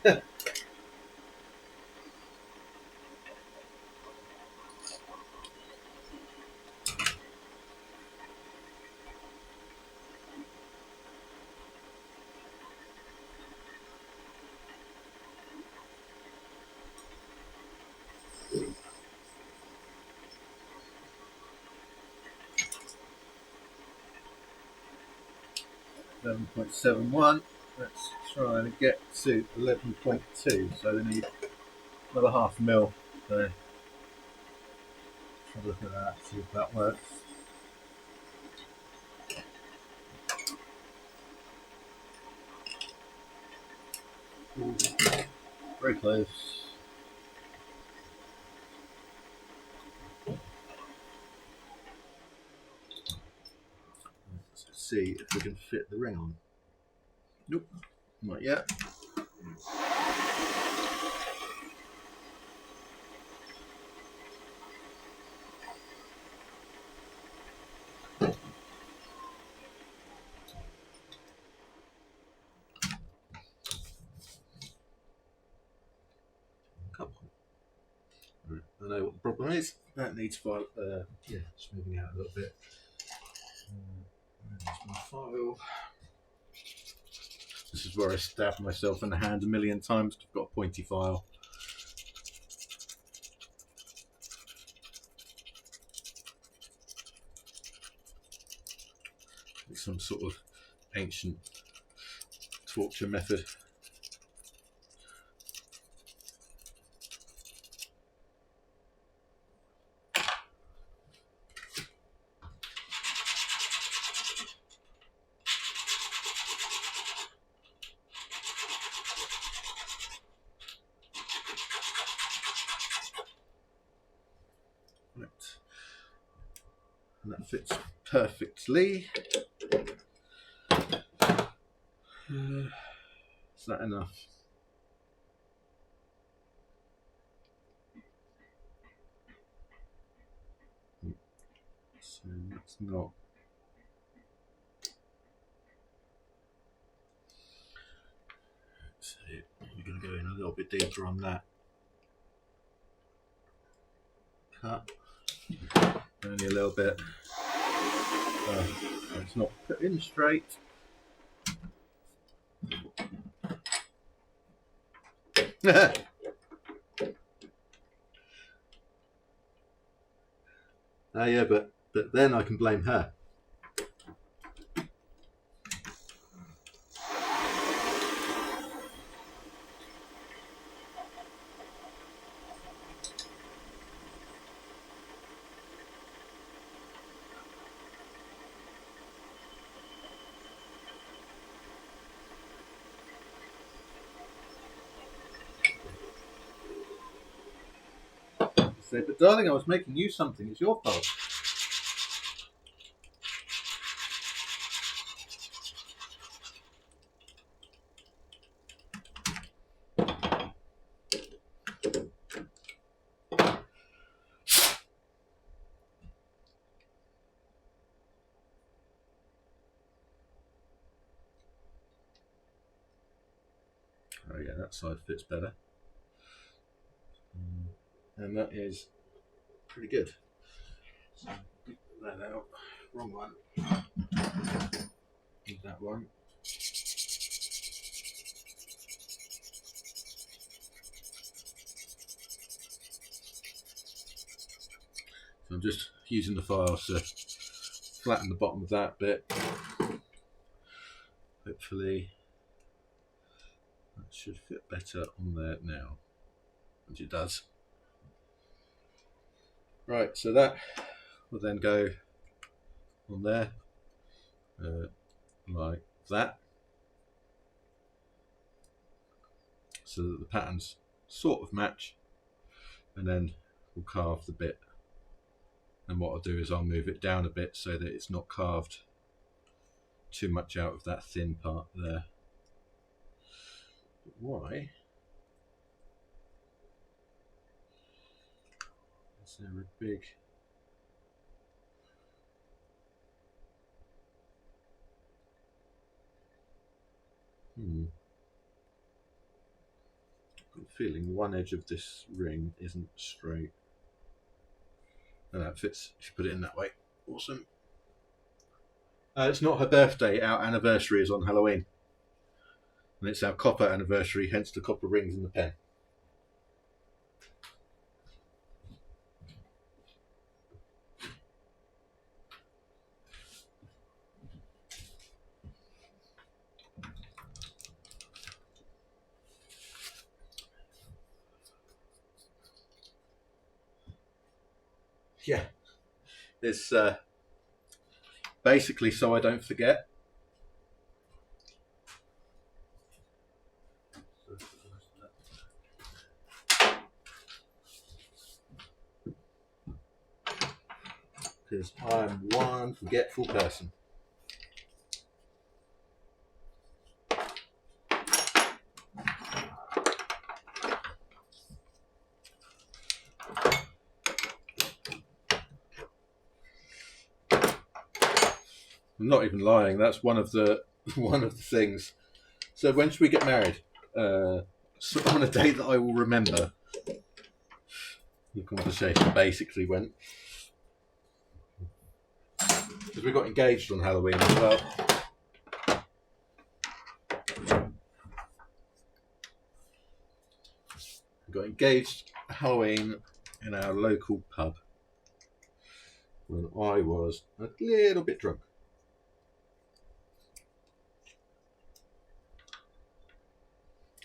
11.71. Let's try and get to 11.2. So we need another half mil. So have a look at that, see if that works. Ooh, very close. Let's see if we can fit the ring on. Nope, not yet. Come on. Right, I know what the problem is. That needs file. Yeah, just moving out a little bit. Where's my file? This is where I stabbed myself in the hand a million times. I've got a pointy file. It's some sort of ancient torture method. Right. And that fits perfectly. Is that enough? So that's not. So we're going to go in a little bit deeper on that. Cut. Only a little bit. It's not put in straight. Yeah, but then I can blame her. Say, but darling, I was making you something. It's your fault. Oh yeah, that side fits better. And that is pretty good. So that out. Wrong one. Need that one. So I'm just using the file to flatten the bottom of that bit. Hopefully that should fit better on there now, which it does. Right, so that will then go on there like that, so that the patterns sort of match, and then we'll carve the bit. And what I'll do is I'll move it down a bit so that it's not carved too much out of that thin part there. But why is there a big... I'm feeling one edge of this ring isn't straight. And that fits if you put it in that way. Awesome. It's not her birthday, our anniversary is on Halloween. And it's our copper anniversary, hence the copper rings in the pen. Yeah, it's basically so I don't forget. Because I'm one forgetful person. I'm not even lying. That's one of the things. So when should we get married? So on a date that I will remember. The conversation basically went because we got engaged on Halloween as well. We got engaged Halloween in our local pub when I was a little bit drunk.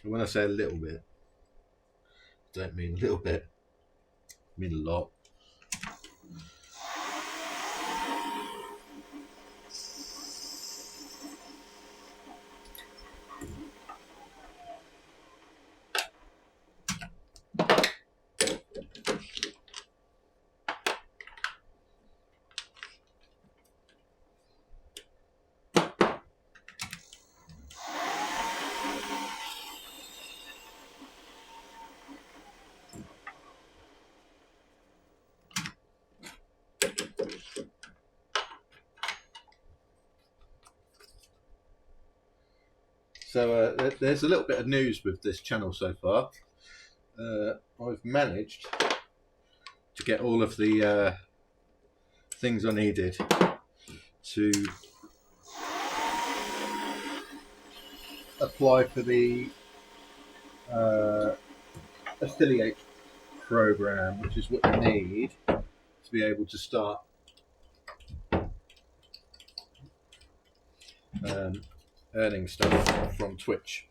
And when I say a little bit, I don't mean a little bit, I mean a lot. So there's a little bit of news with this channel so far. I've managed to get all of the things I needed to apply for the affiliate program, which is what you need to be able to start earning stuff from Twitch.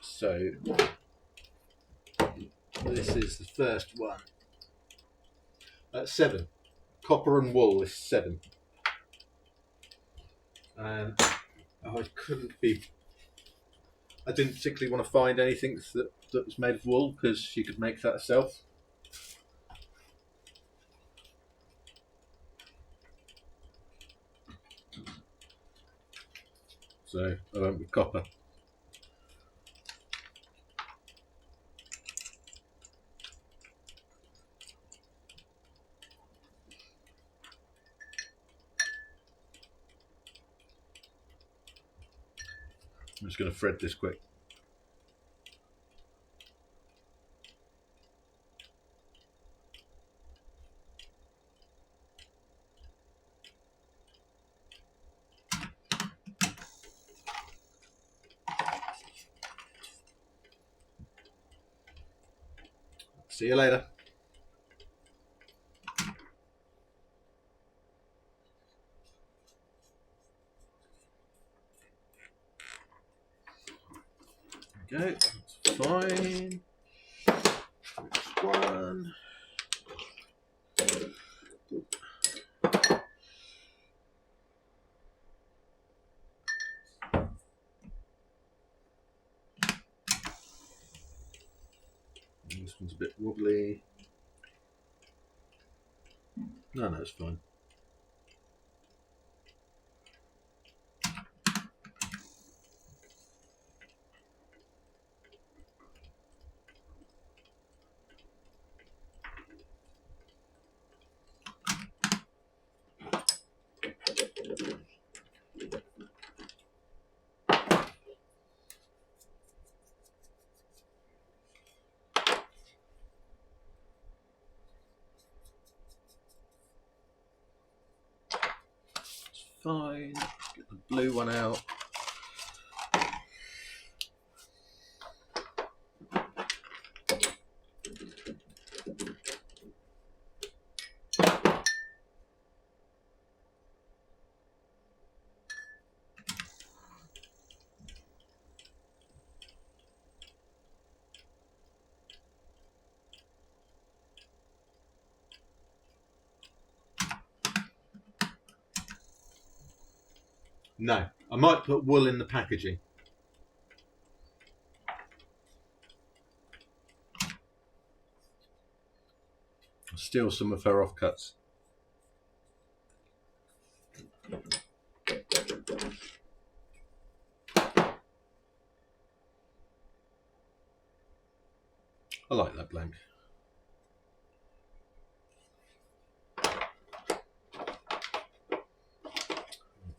So this is the first one. 7. Copper and wool is 7. And I didn't particularly want to find anything that was made of wool because you could make that herself. So I went with copper. I'm just going to thread this quick. See you later. Okay, that's fine. Next one. This one's a bit wobbly. No, it's fine. fine. Get the blue one out. No, I might put wool in the packaging. I'll steal some of her offcuts. I like that blank.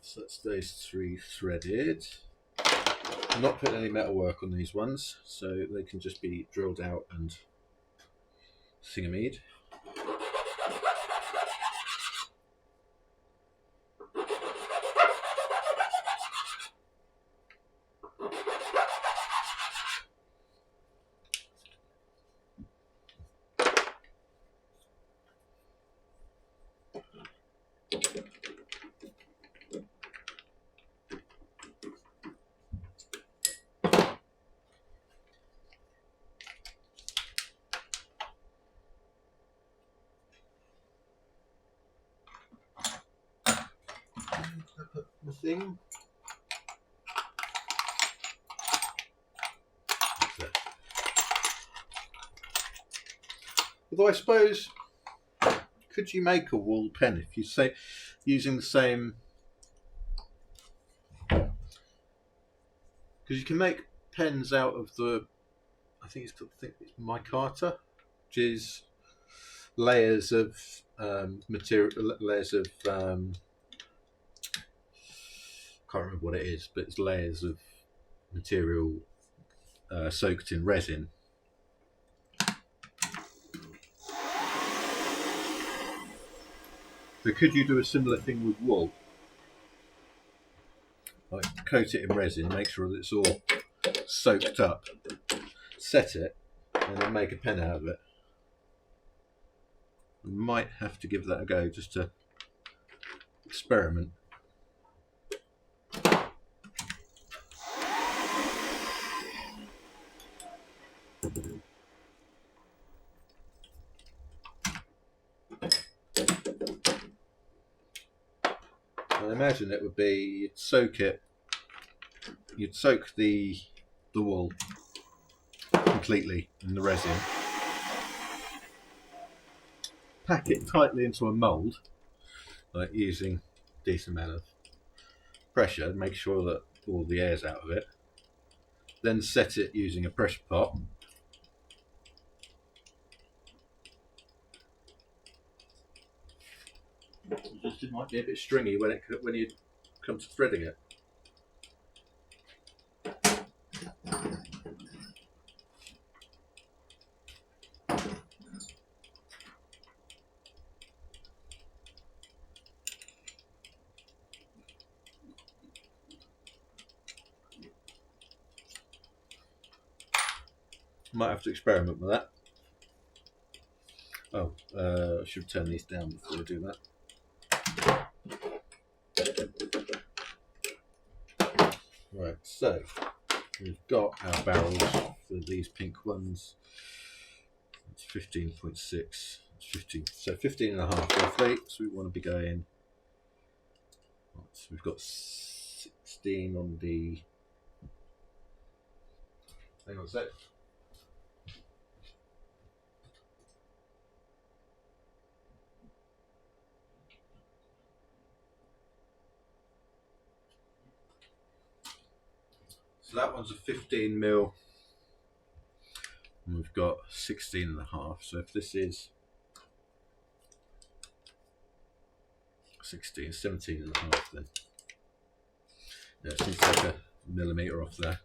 So that's those 3 threaded. I'm not putting any metal work on these ones, so they can just be drilled out and thingamied. The thing. Although I suppose, could you make a wool pen if you say using the same? Because you can make pens out of the, I think it's micarta, which is layers of material, layers of can't remember what it is, but it's layers of material soaked in resin. So could you do a similar thing with wool? Like coat it in resin, make sure that it's all soaked up, set it, and then make a pen out of it. I might have to give that a go just to experiment. I imagine it would be you'd soak the wool completely in the resin, pack it tightly into a mould, like using a decent amount of pressure, make sure that all the air's out of it, then set it using a pressure pot. It might be a bit stringy when you come to threading it. Might have to experiment with that. Oh, I should turn these down before I do that. Right, so we've got our barrels for these pink ones. It's 15.6. It's 15, so 15 and a half roughly. So we want to be going. So we've got 16 on the. Hang on a sec. So that one's a 15mm, and we've got 16 and a half. So if this is 16, 17 and a half, then yeah, it seems to take a millimetre off there.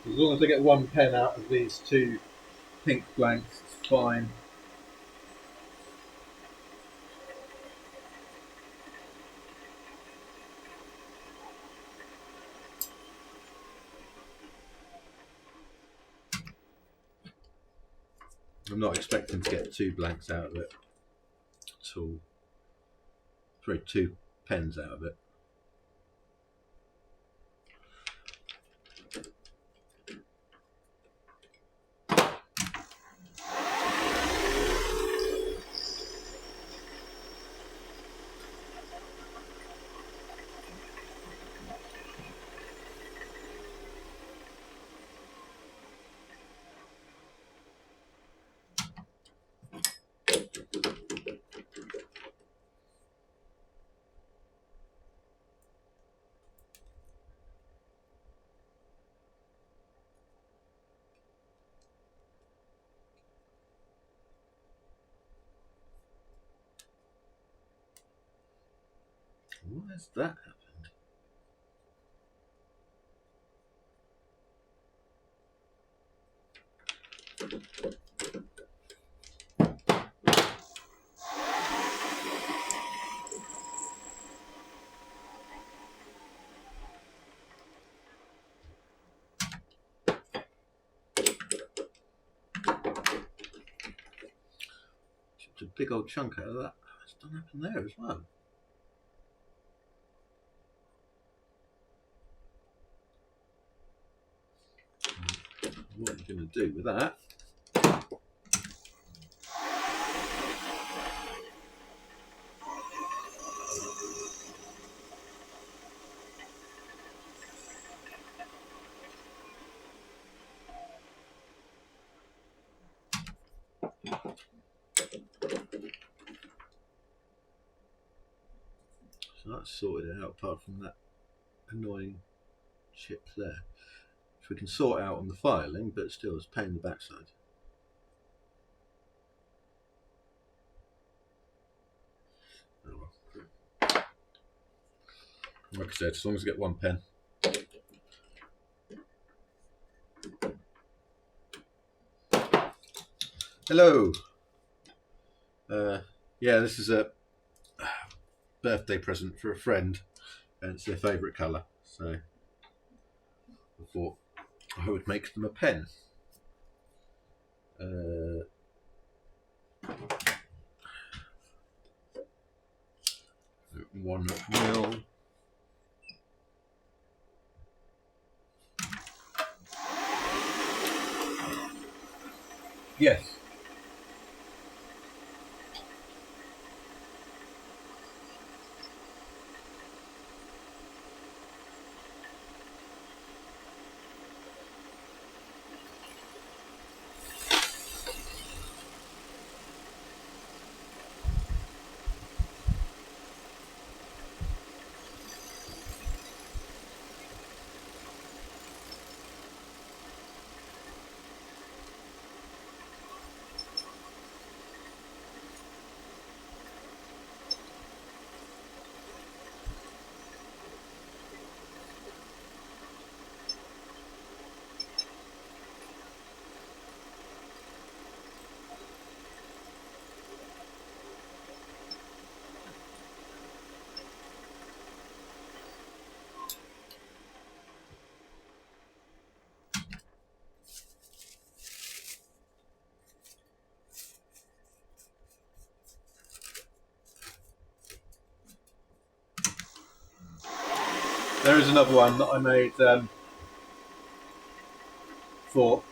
As long as I get one pen out of these two pink blanks, it's fine. I'm not expecting to get two blanks out of it at all. Sorry, two pens out of it. Why has that happened? Chipped a big old chunk out of that. It's done happen there as well. What are you going to do with that? So that's sorted it out, apart from that annoying chip there, which we can sort out on the filing, but still it's a pain in the backside. Oh well. Like I said, as long as I get one pen. Hello. Yeah, this is a birthday present for a friend, and it's their favourite colour, so I thought I would make them a pen. 1 mil. Yes. There is another one that I made for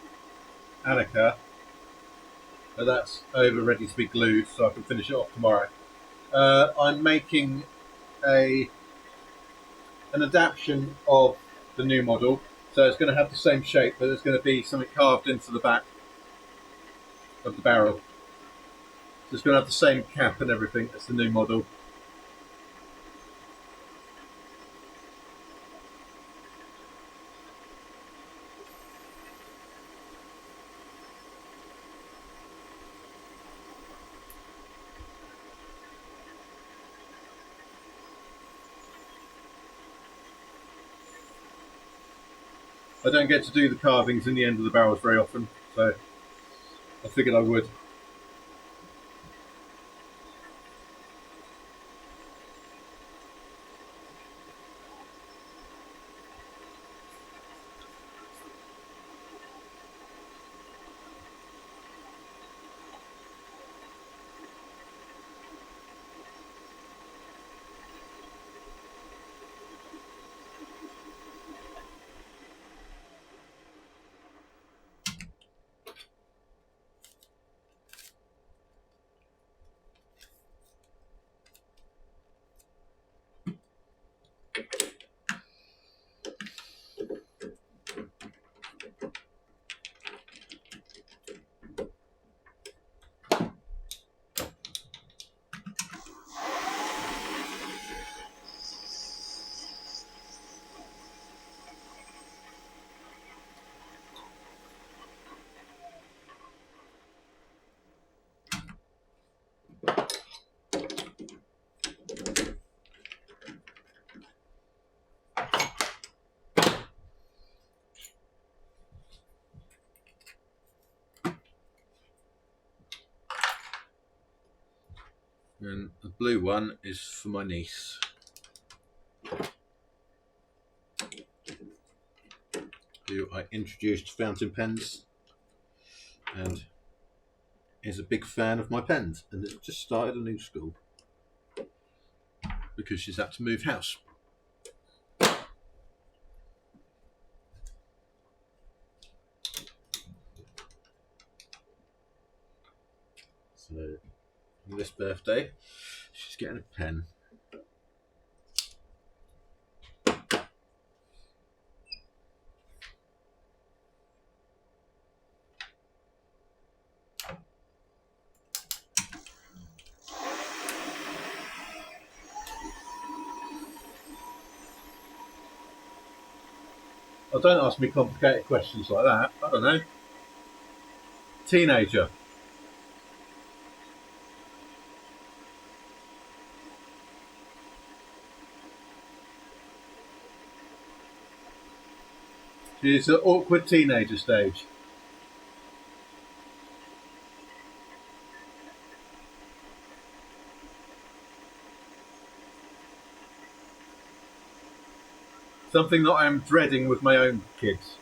Annika, but that's over, ready to be glued, so I can finish it off tomorrow. I'm making an adaptation of the new model, so it's going to have the same shape, but there's going to be something carved into the back of the barrel. So it's going to have the same cap and everything as the new model. I don't get to do the carvings in the end of the barrels very often, so I figured I would. And the blue one is for my niece, who I introduced to fountain pens and is a big fan of my pens, and has just started a new school because she's had to move house. So on this birthday, she's getting a pen. Oh, don't ask me complicated questions like that. I don't know. Teenager. She's at awkward teenager stage. Something that I am dreading with my own kids.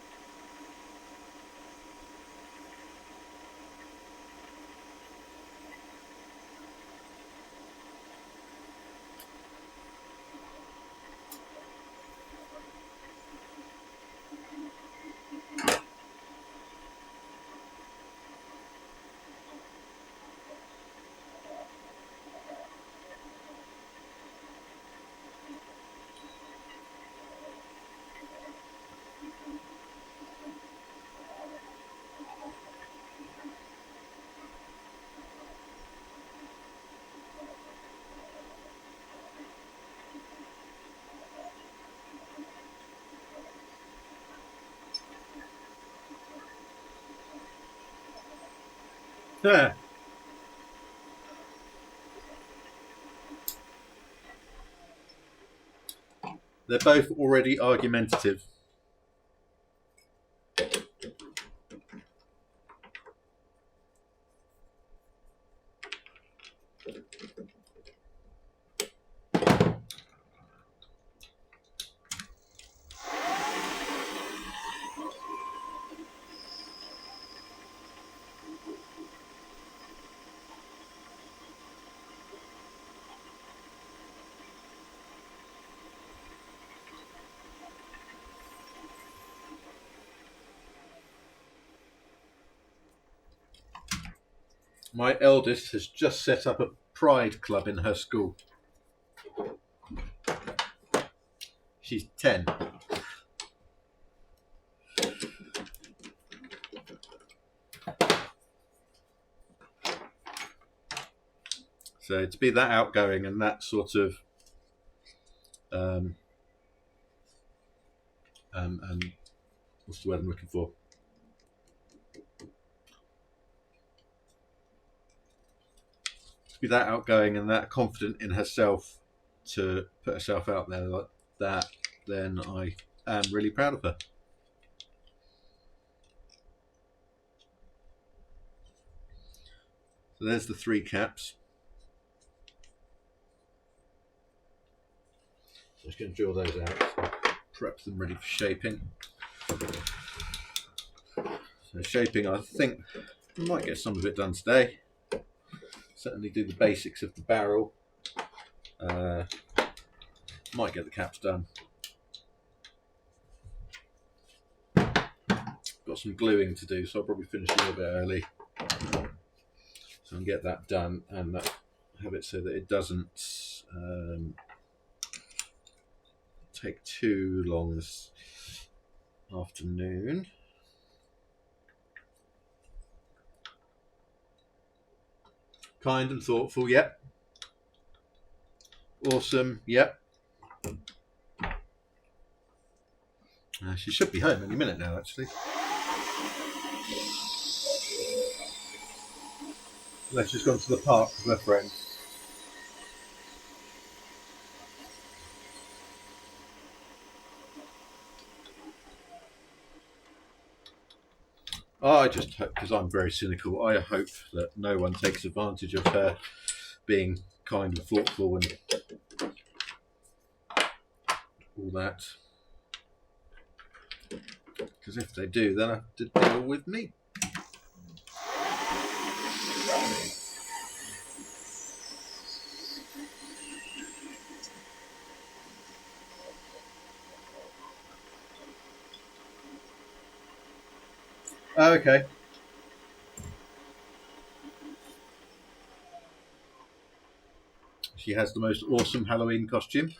Yeah. They're both already argumentative. My eldest has just set up a pride club in her school. She's 10. So to be that outgoing and that sort of what's the word I'm looking for? To be that outgoing and that confident in herself to put herself out there like that, then I am really proud of her. So there's the 3 caps. Just going to drill those out, prep them ready for shaping. So shaping, I think I might get some of it done today. Certainly do the basics of the barrel. Might get the caps done. Got some gluing to do, so I'll probably finish a little bit early. So I'll get that done and have it so that it doesn't take too long this afternoon. Kind and thoughtful, yep. Awesome, yep. She should be home any minute now, actually. Unless she's gone to the park with her friend. I just hope, because I'm very cynical, I hope that no one takes advantage of her being kind and thoughtful and all that. Because if they do, then I have to deal with me. Oh, okay. She has the most awesome Halloween costume.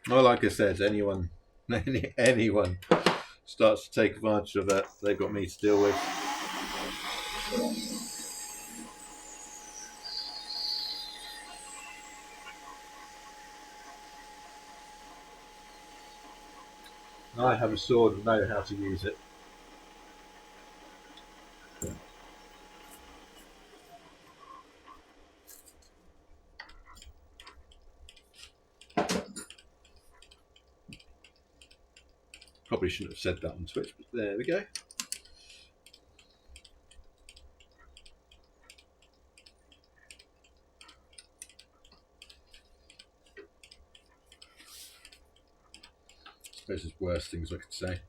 Well, like I said, anyone starts to take advantage of that, they've got me to deal with. I have a sword and know how to use it. Probably shouldn't have said that on Twitch, but there we go. I suppose there's worse things I could say.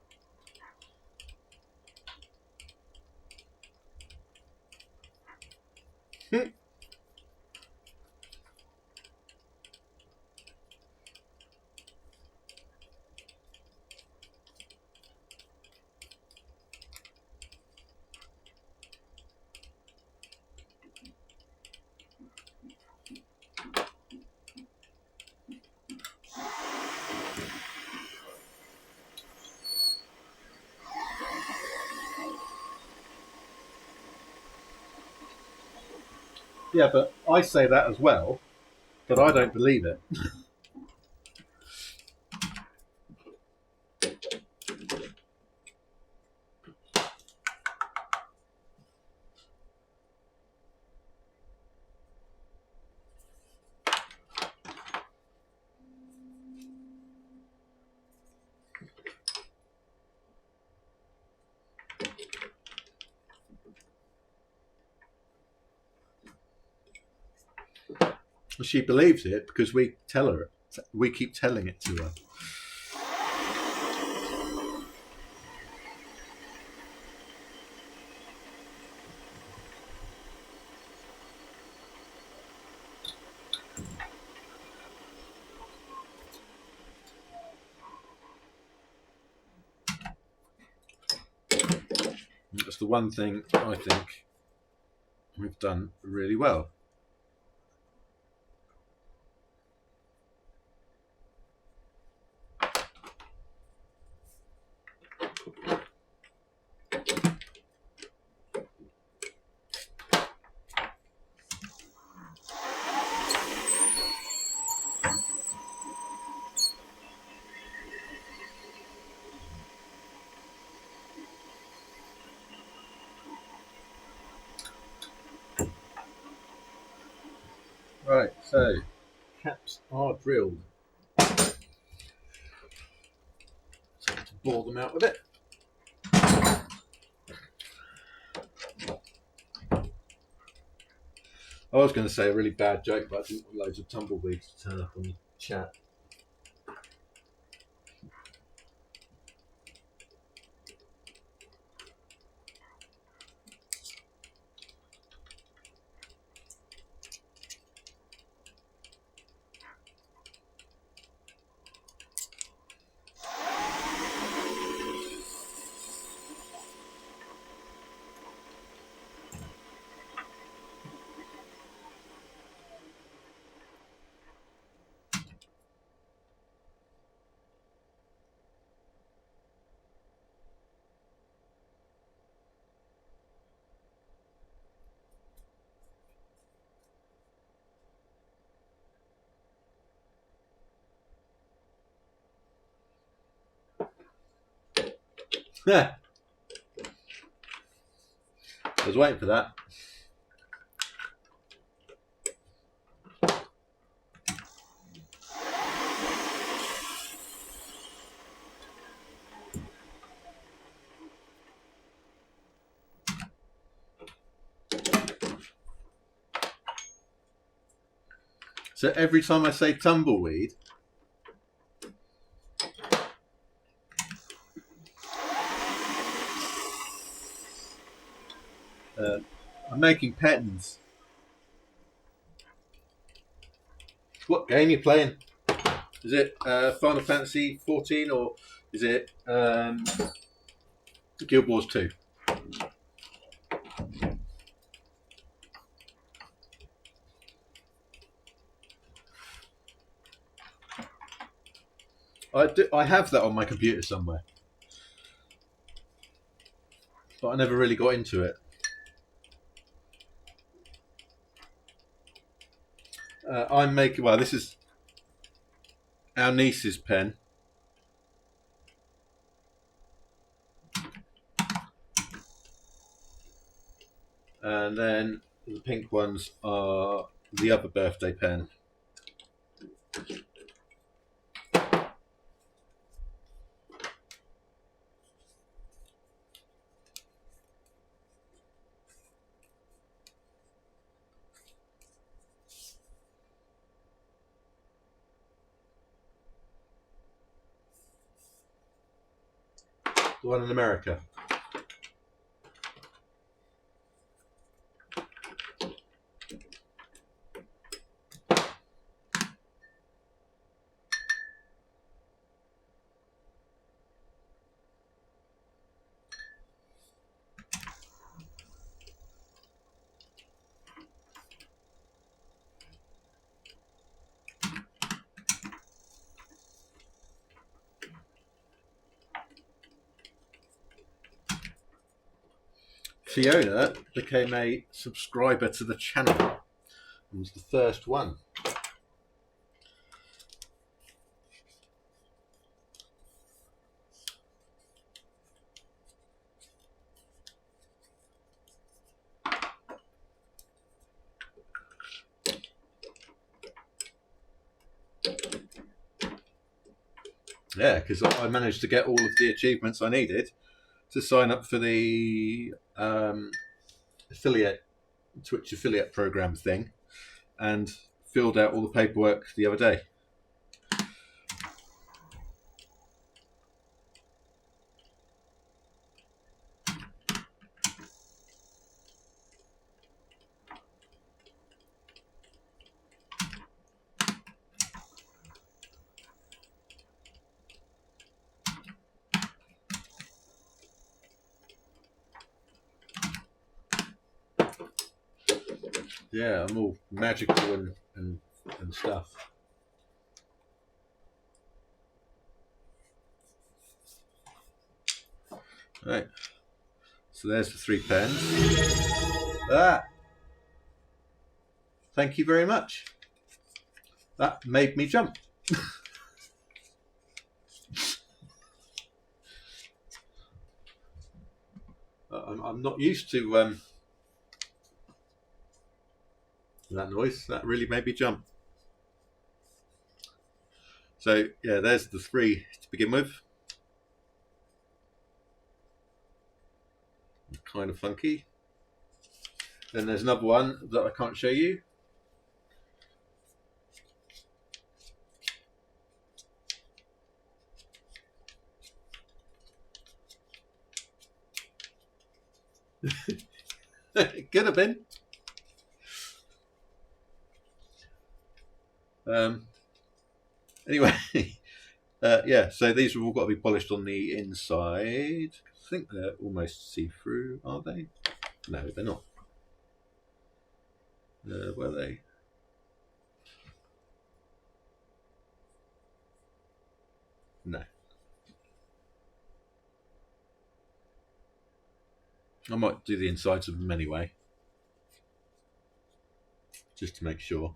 Yeah, but I say that as well, but I don't believe it. She believes it because we tell her it. We keep telling it to her. That's the one thing I think we've done really well. Right, so caps are drilled. So to bore them out with it. I was going to say a really bad joke, but I didn't want loads of tumbleweeds to turn up on the chat. I was waiting for that. So every time I say tumbleweed, I'm making patterns. What game are you playing? Is it Final Fantasy 14 or is it Guild Wars 2? I have that on my computer somewhere, but I never really got into it. I'm making, well, this is our niece's pen. And then the pink ones are the other birthday pen. The one in America. Fiona became a subscriber to the channel and was the first one. Yeah, because I managed to get all of the achievements I needed to sign up for the Twitch affiliate program thing, and filled out all the paperwork the other day. Yeah, I'm all magical and stuff. Right. So there's the 3 pens. Ah! Thank you very much. That made me jump. I'm not used to that noise. That really made me jump. So yeah, there's the 3 to begin with. Kind of funky. Then there's another one that I can't show you. Could have been. Anyway, yeah, so these have all got to be polished on the inside. I think they're almost see-through, are they? No, they're not. Were they? No. I might do the insides of them anyway, just to make sure.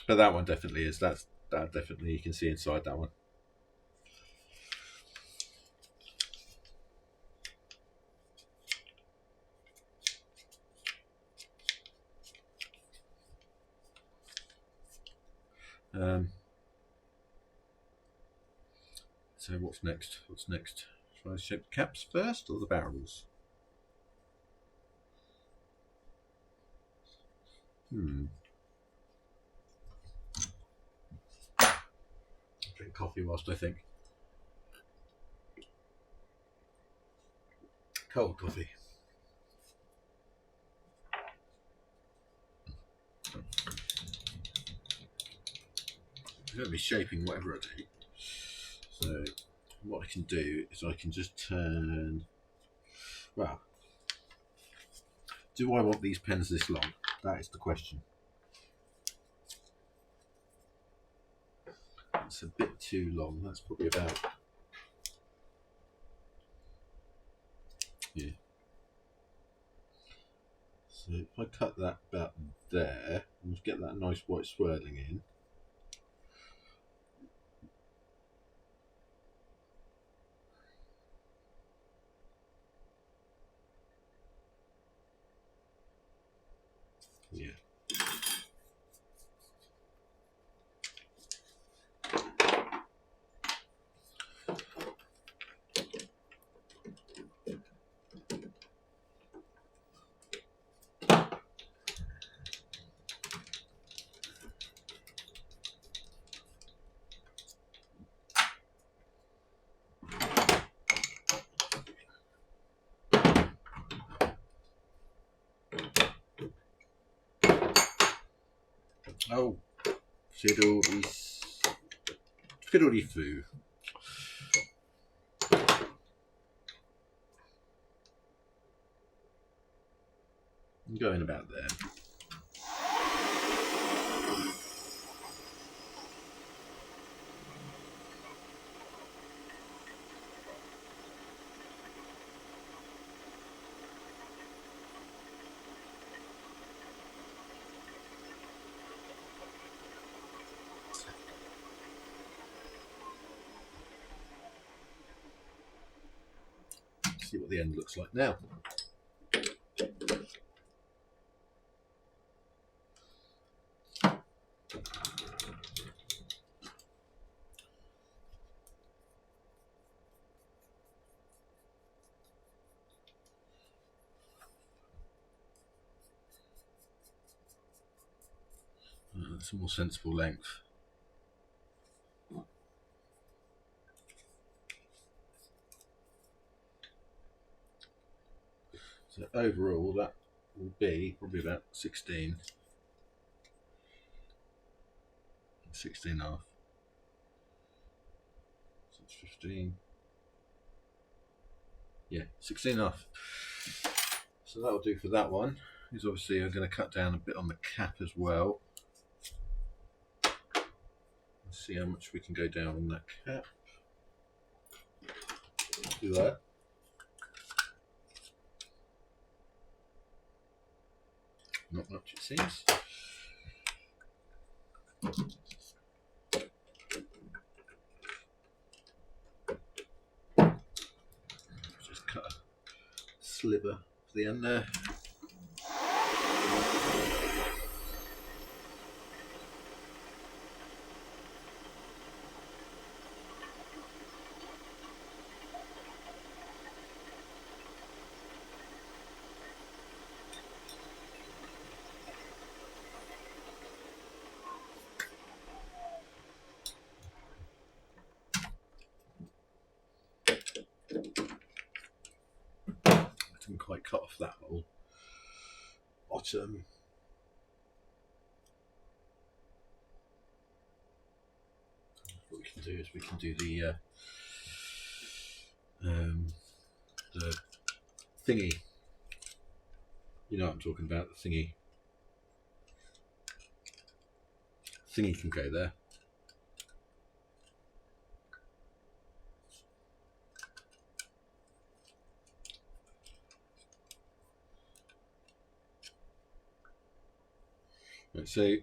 But that one definitely is. That definitely, you can see inside that one. So what's next? What's next? Shall I shape the caps first or the barrels? Drink coffee whilst I think. Cold coffee. I'm going to be shaping whatever I do. So what I can do is I can just turn. Well, do I want these pens this long? That is the question. It's a bit too long. That's probably about. Yeah. So if I cut that about there, and just get that nice white swirling in. Yeah. Oh, fiddly foo. I'm going about there. See what the end looks like now. It's a more sensible length. So overall, that will be probably about 16 and a half. So it's 15. Yeah, 16 and a half. So that'll do for that one. Is obviously I'm going to cut down a bit on the cap as well. Let's see how much we can go down on that cap. Do that. Not much, it seems. Just cut a sliver for the end there. quite cut off that whole bottom. What we can do is we can do the thingy. You know what I'm talking about, the thingy. Thingy can go there. Right, so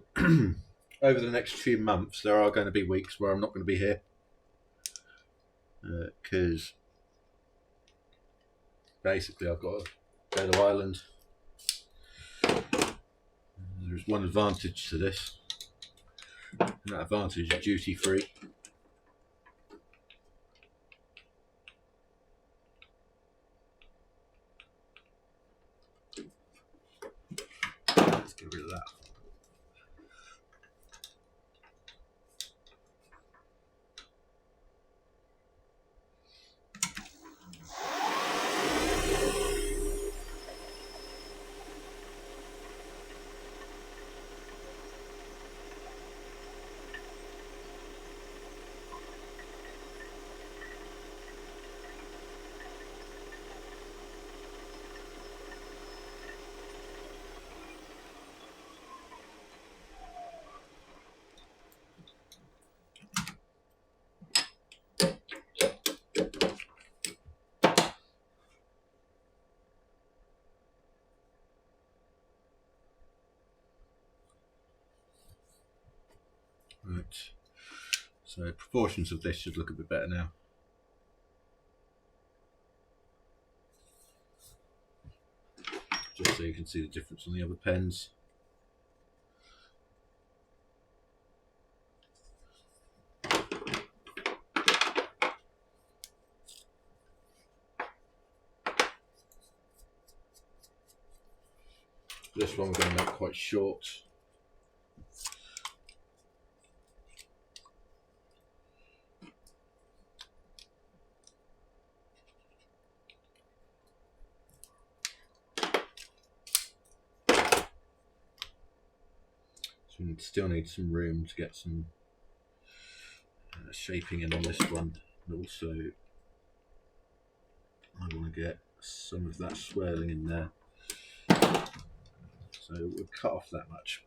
over the next few months there are going to be weeks where I'm not going to be here because basically I've got to go to Ireland. There's one advantage to this, and that advantage is duty free. Let's get rid of that. Right, so proportions of this should look a bit better now. Just so you can see the difference on the other pens. This one we're going to make quite short. So we still need some room to get some shaping in on this one, and also I want to get some of that swirling in there. So we'll cut off that much.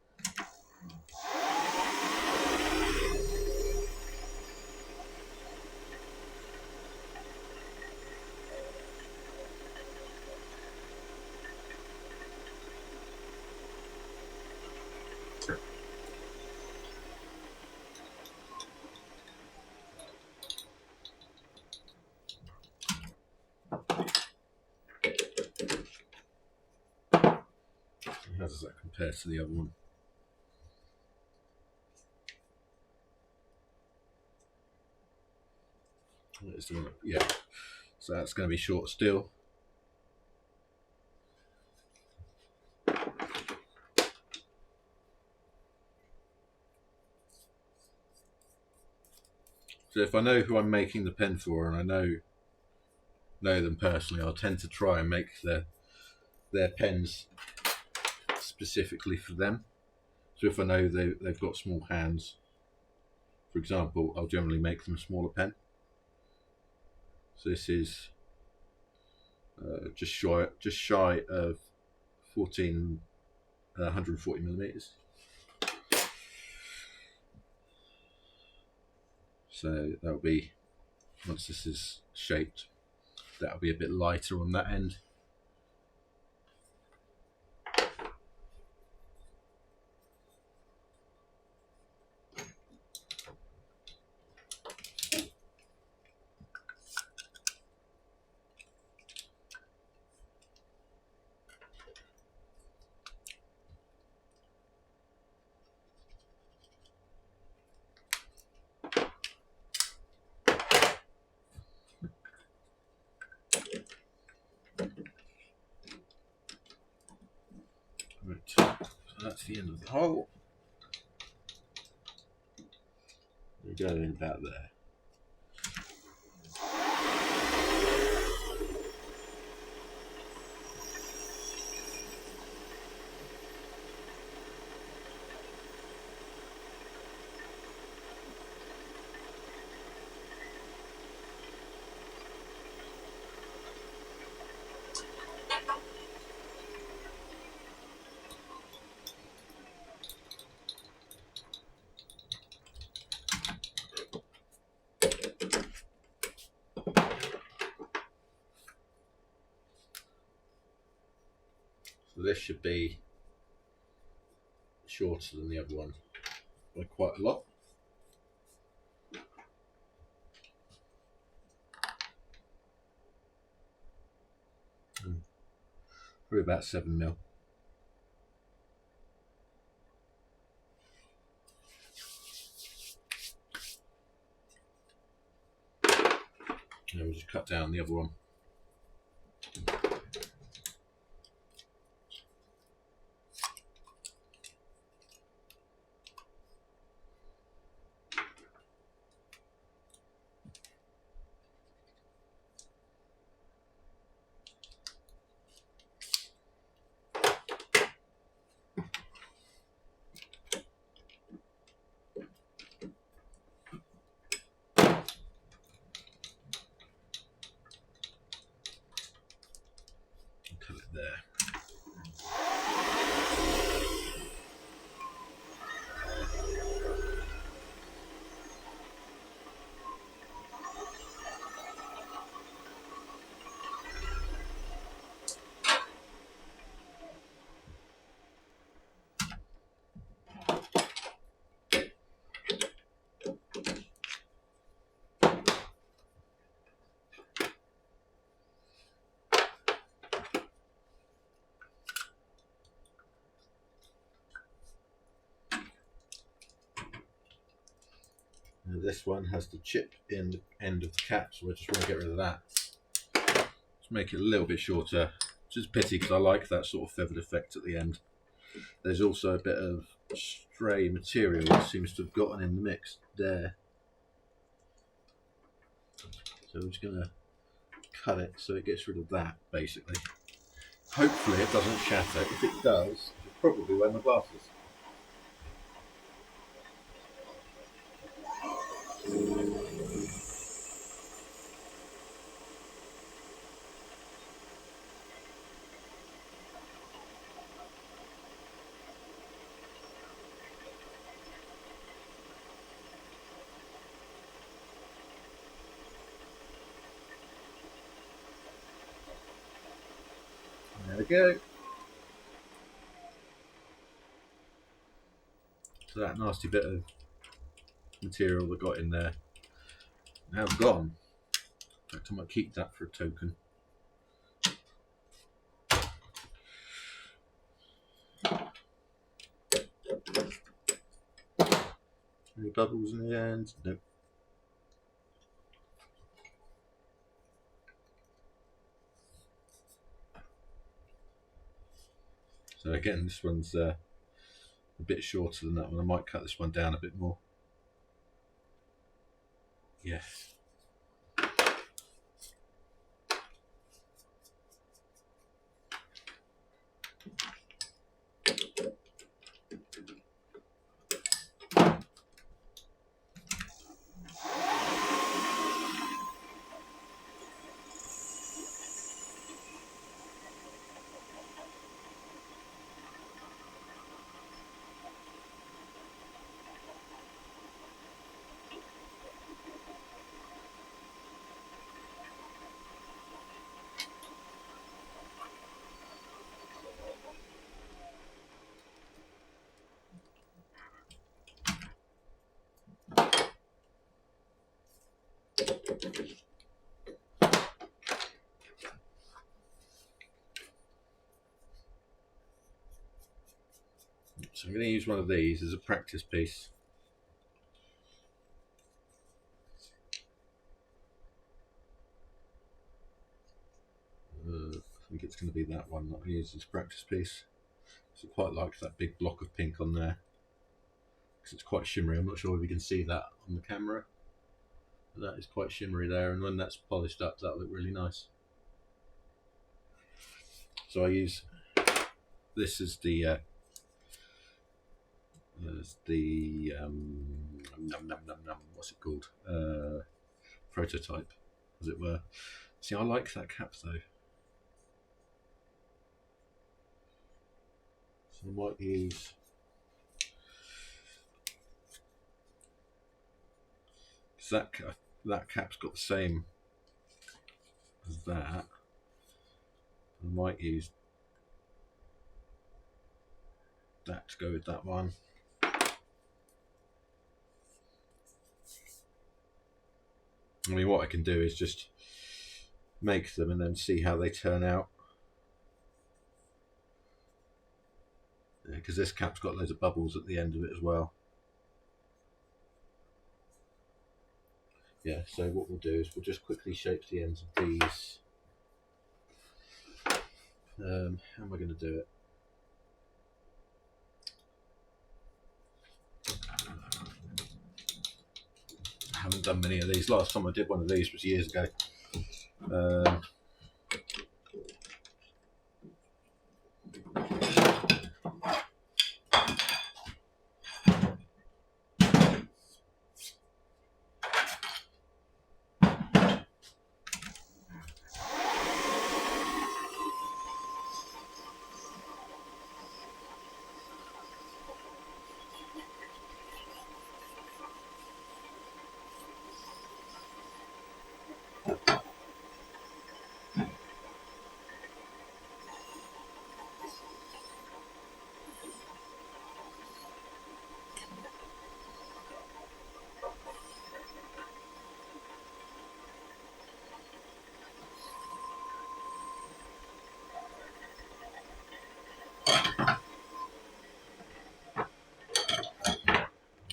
How does that compare to the other one? Yeah, so that's going to be short still. So if I know who I'm making the pen for, and I know them personally, I'll tend to try and make their pens specifically for them. So if I know they've got small hands, for example, I'll generally make them a smaller pen. So this is just shy of 140 millimeters. So that'll be, once this is shaped, that'll be a bit lighter on that end. Right, so that's the end of the hole. We go in about there. So this should be shorter than the other one by quite a lot. Probably about 7mm. And we'll just cut down the other one. Cut it there. Now this one has the chip in the end of the cap, so I just want to get rid of that. Just make it a little bit shorter. Which is a pity because I like that sort of feathered effect at the end. There's also a bit of stray material that seems to have gotten in the mix there. So I'm just going to cut it so it gets rid of that, basically. Hopefully it doesn't shatter. If it does, it's probably wear my glasses. There we go. So that nasty bit of material that got in there now gone. In fact, I might keep that for a token. Any bubbles in the end? Nope. So again, this one's a bit shorter than that one. I might cut this one down a bit more. Yeah. So I'm going to use one of these as a practice piece. I think it's going to be that one that I use as a practice piece. So I quite like that big block of pink on there because it's quite shimmery. I'm not sure if you can see that on the camera, but that is quite shimmery there, and when that's polished up that'll look really nice. So I use this as the what's it called, prototype, as it were. See, I like that cap though, so I might use that cap's got the same as that. I might use that to go with that one. I mean, what I can do is just make them and then see how they turn out. Because this cap's got loads of bubbles at the end of it as well. Yeah, so what we'll do is we'll just quickly shape the ends of these. How am I going to do it? I haven't done many of these. Last time I did one of these was years ago.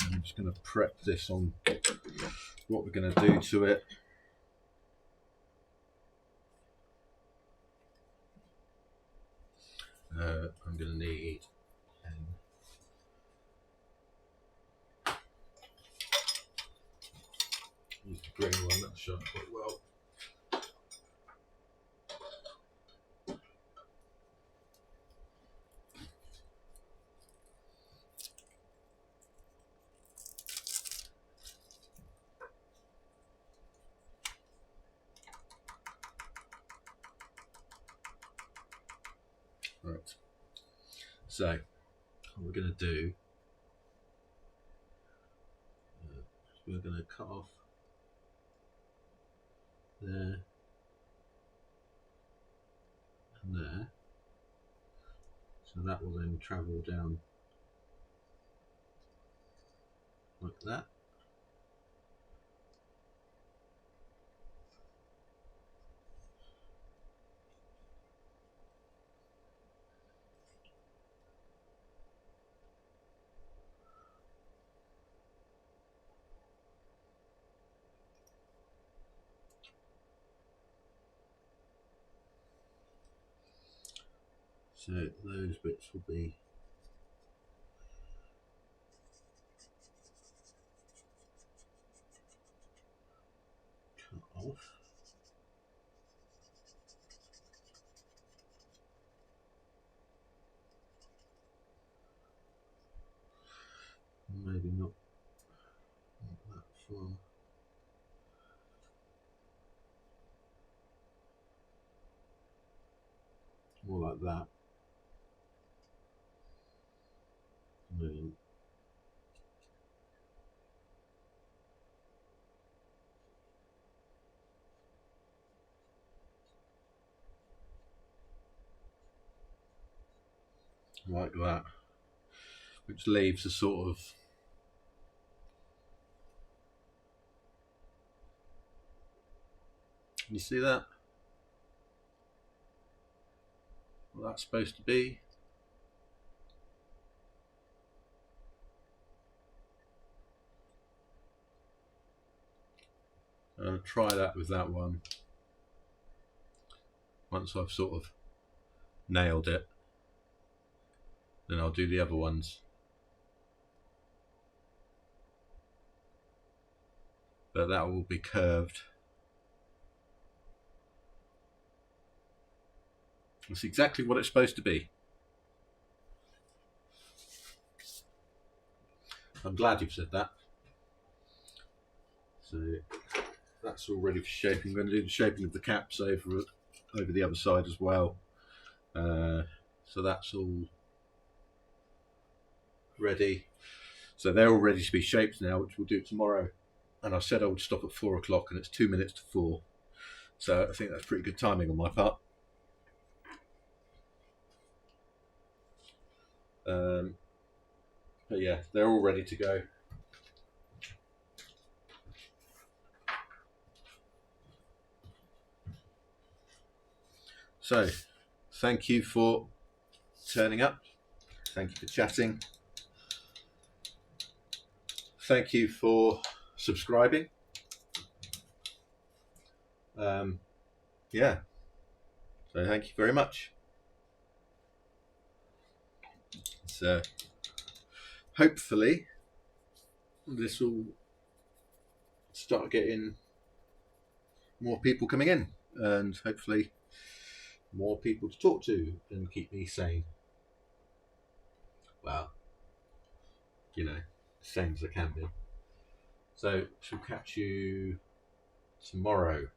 I'm just going to prep this on what we're going to do to it. I'm going to need use the green one, that'll show up quite well. Right, so what we're going to do, we're going to cut off there and there, so that will then travel down like that. So those bits will be cut off. Maybe not that far. More like that. And then like that, which leaves a sort of you see that? What that's supposed to be. I'll try that with that one. Once I've sort of nailed it, then I'll do the other ones. But that will be curved. That's exactly what it's supposed to be. I'm glad you've said that. So that's all ready for shaping. I'm going to do the shaping of the caps over the other side as well. So that's all ready. So they're all ready to be shaped now, which we'll do tomorrow. And I said I would stop at 4 o'clock, and it's 2 minutes to 4. So I think that's pretty good timing on my part. But yeah, they're all ready to go. So, thank you for turning up. Thank you for chatting. Thank you for subscribing. Yeah. So thank you very much. So hopefully this will start getting more people coming in, and hopefully more people to talk to and keep me sane. Well, same as I can be. So she'll catch you tomorrow.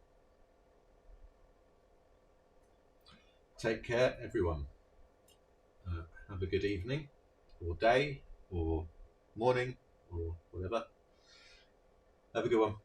Take care, everyone. Have a good evening, or day, or morning, or whatever. Have a good one.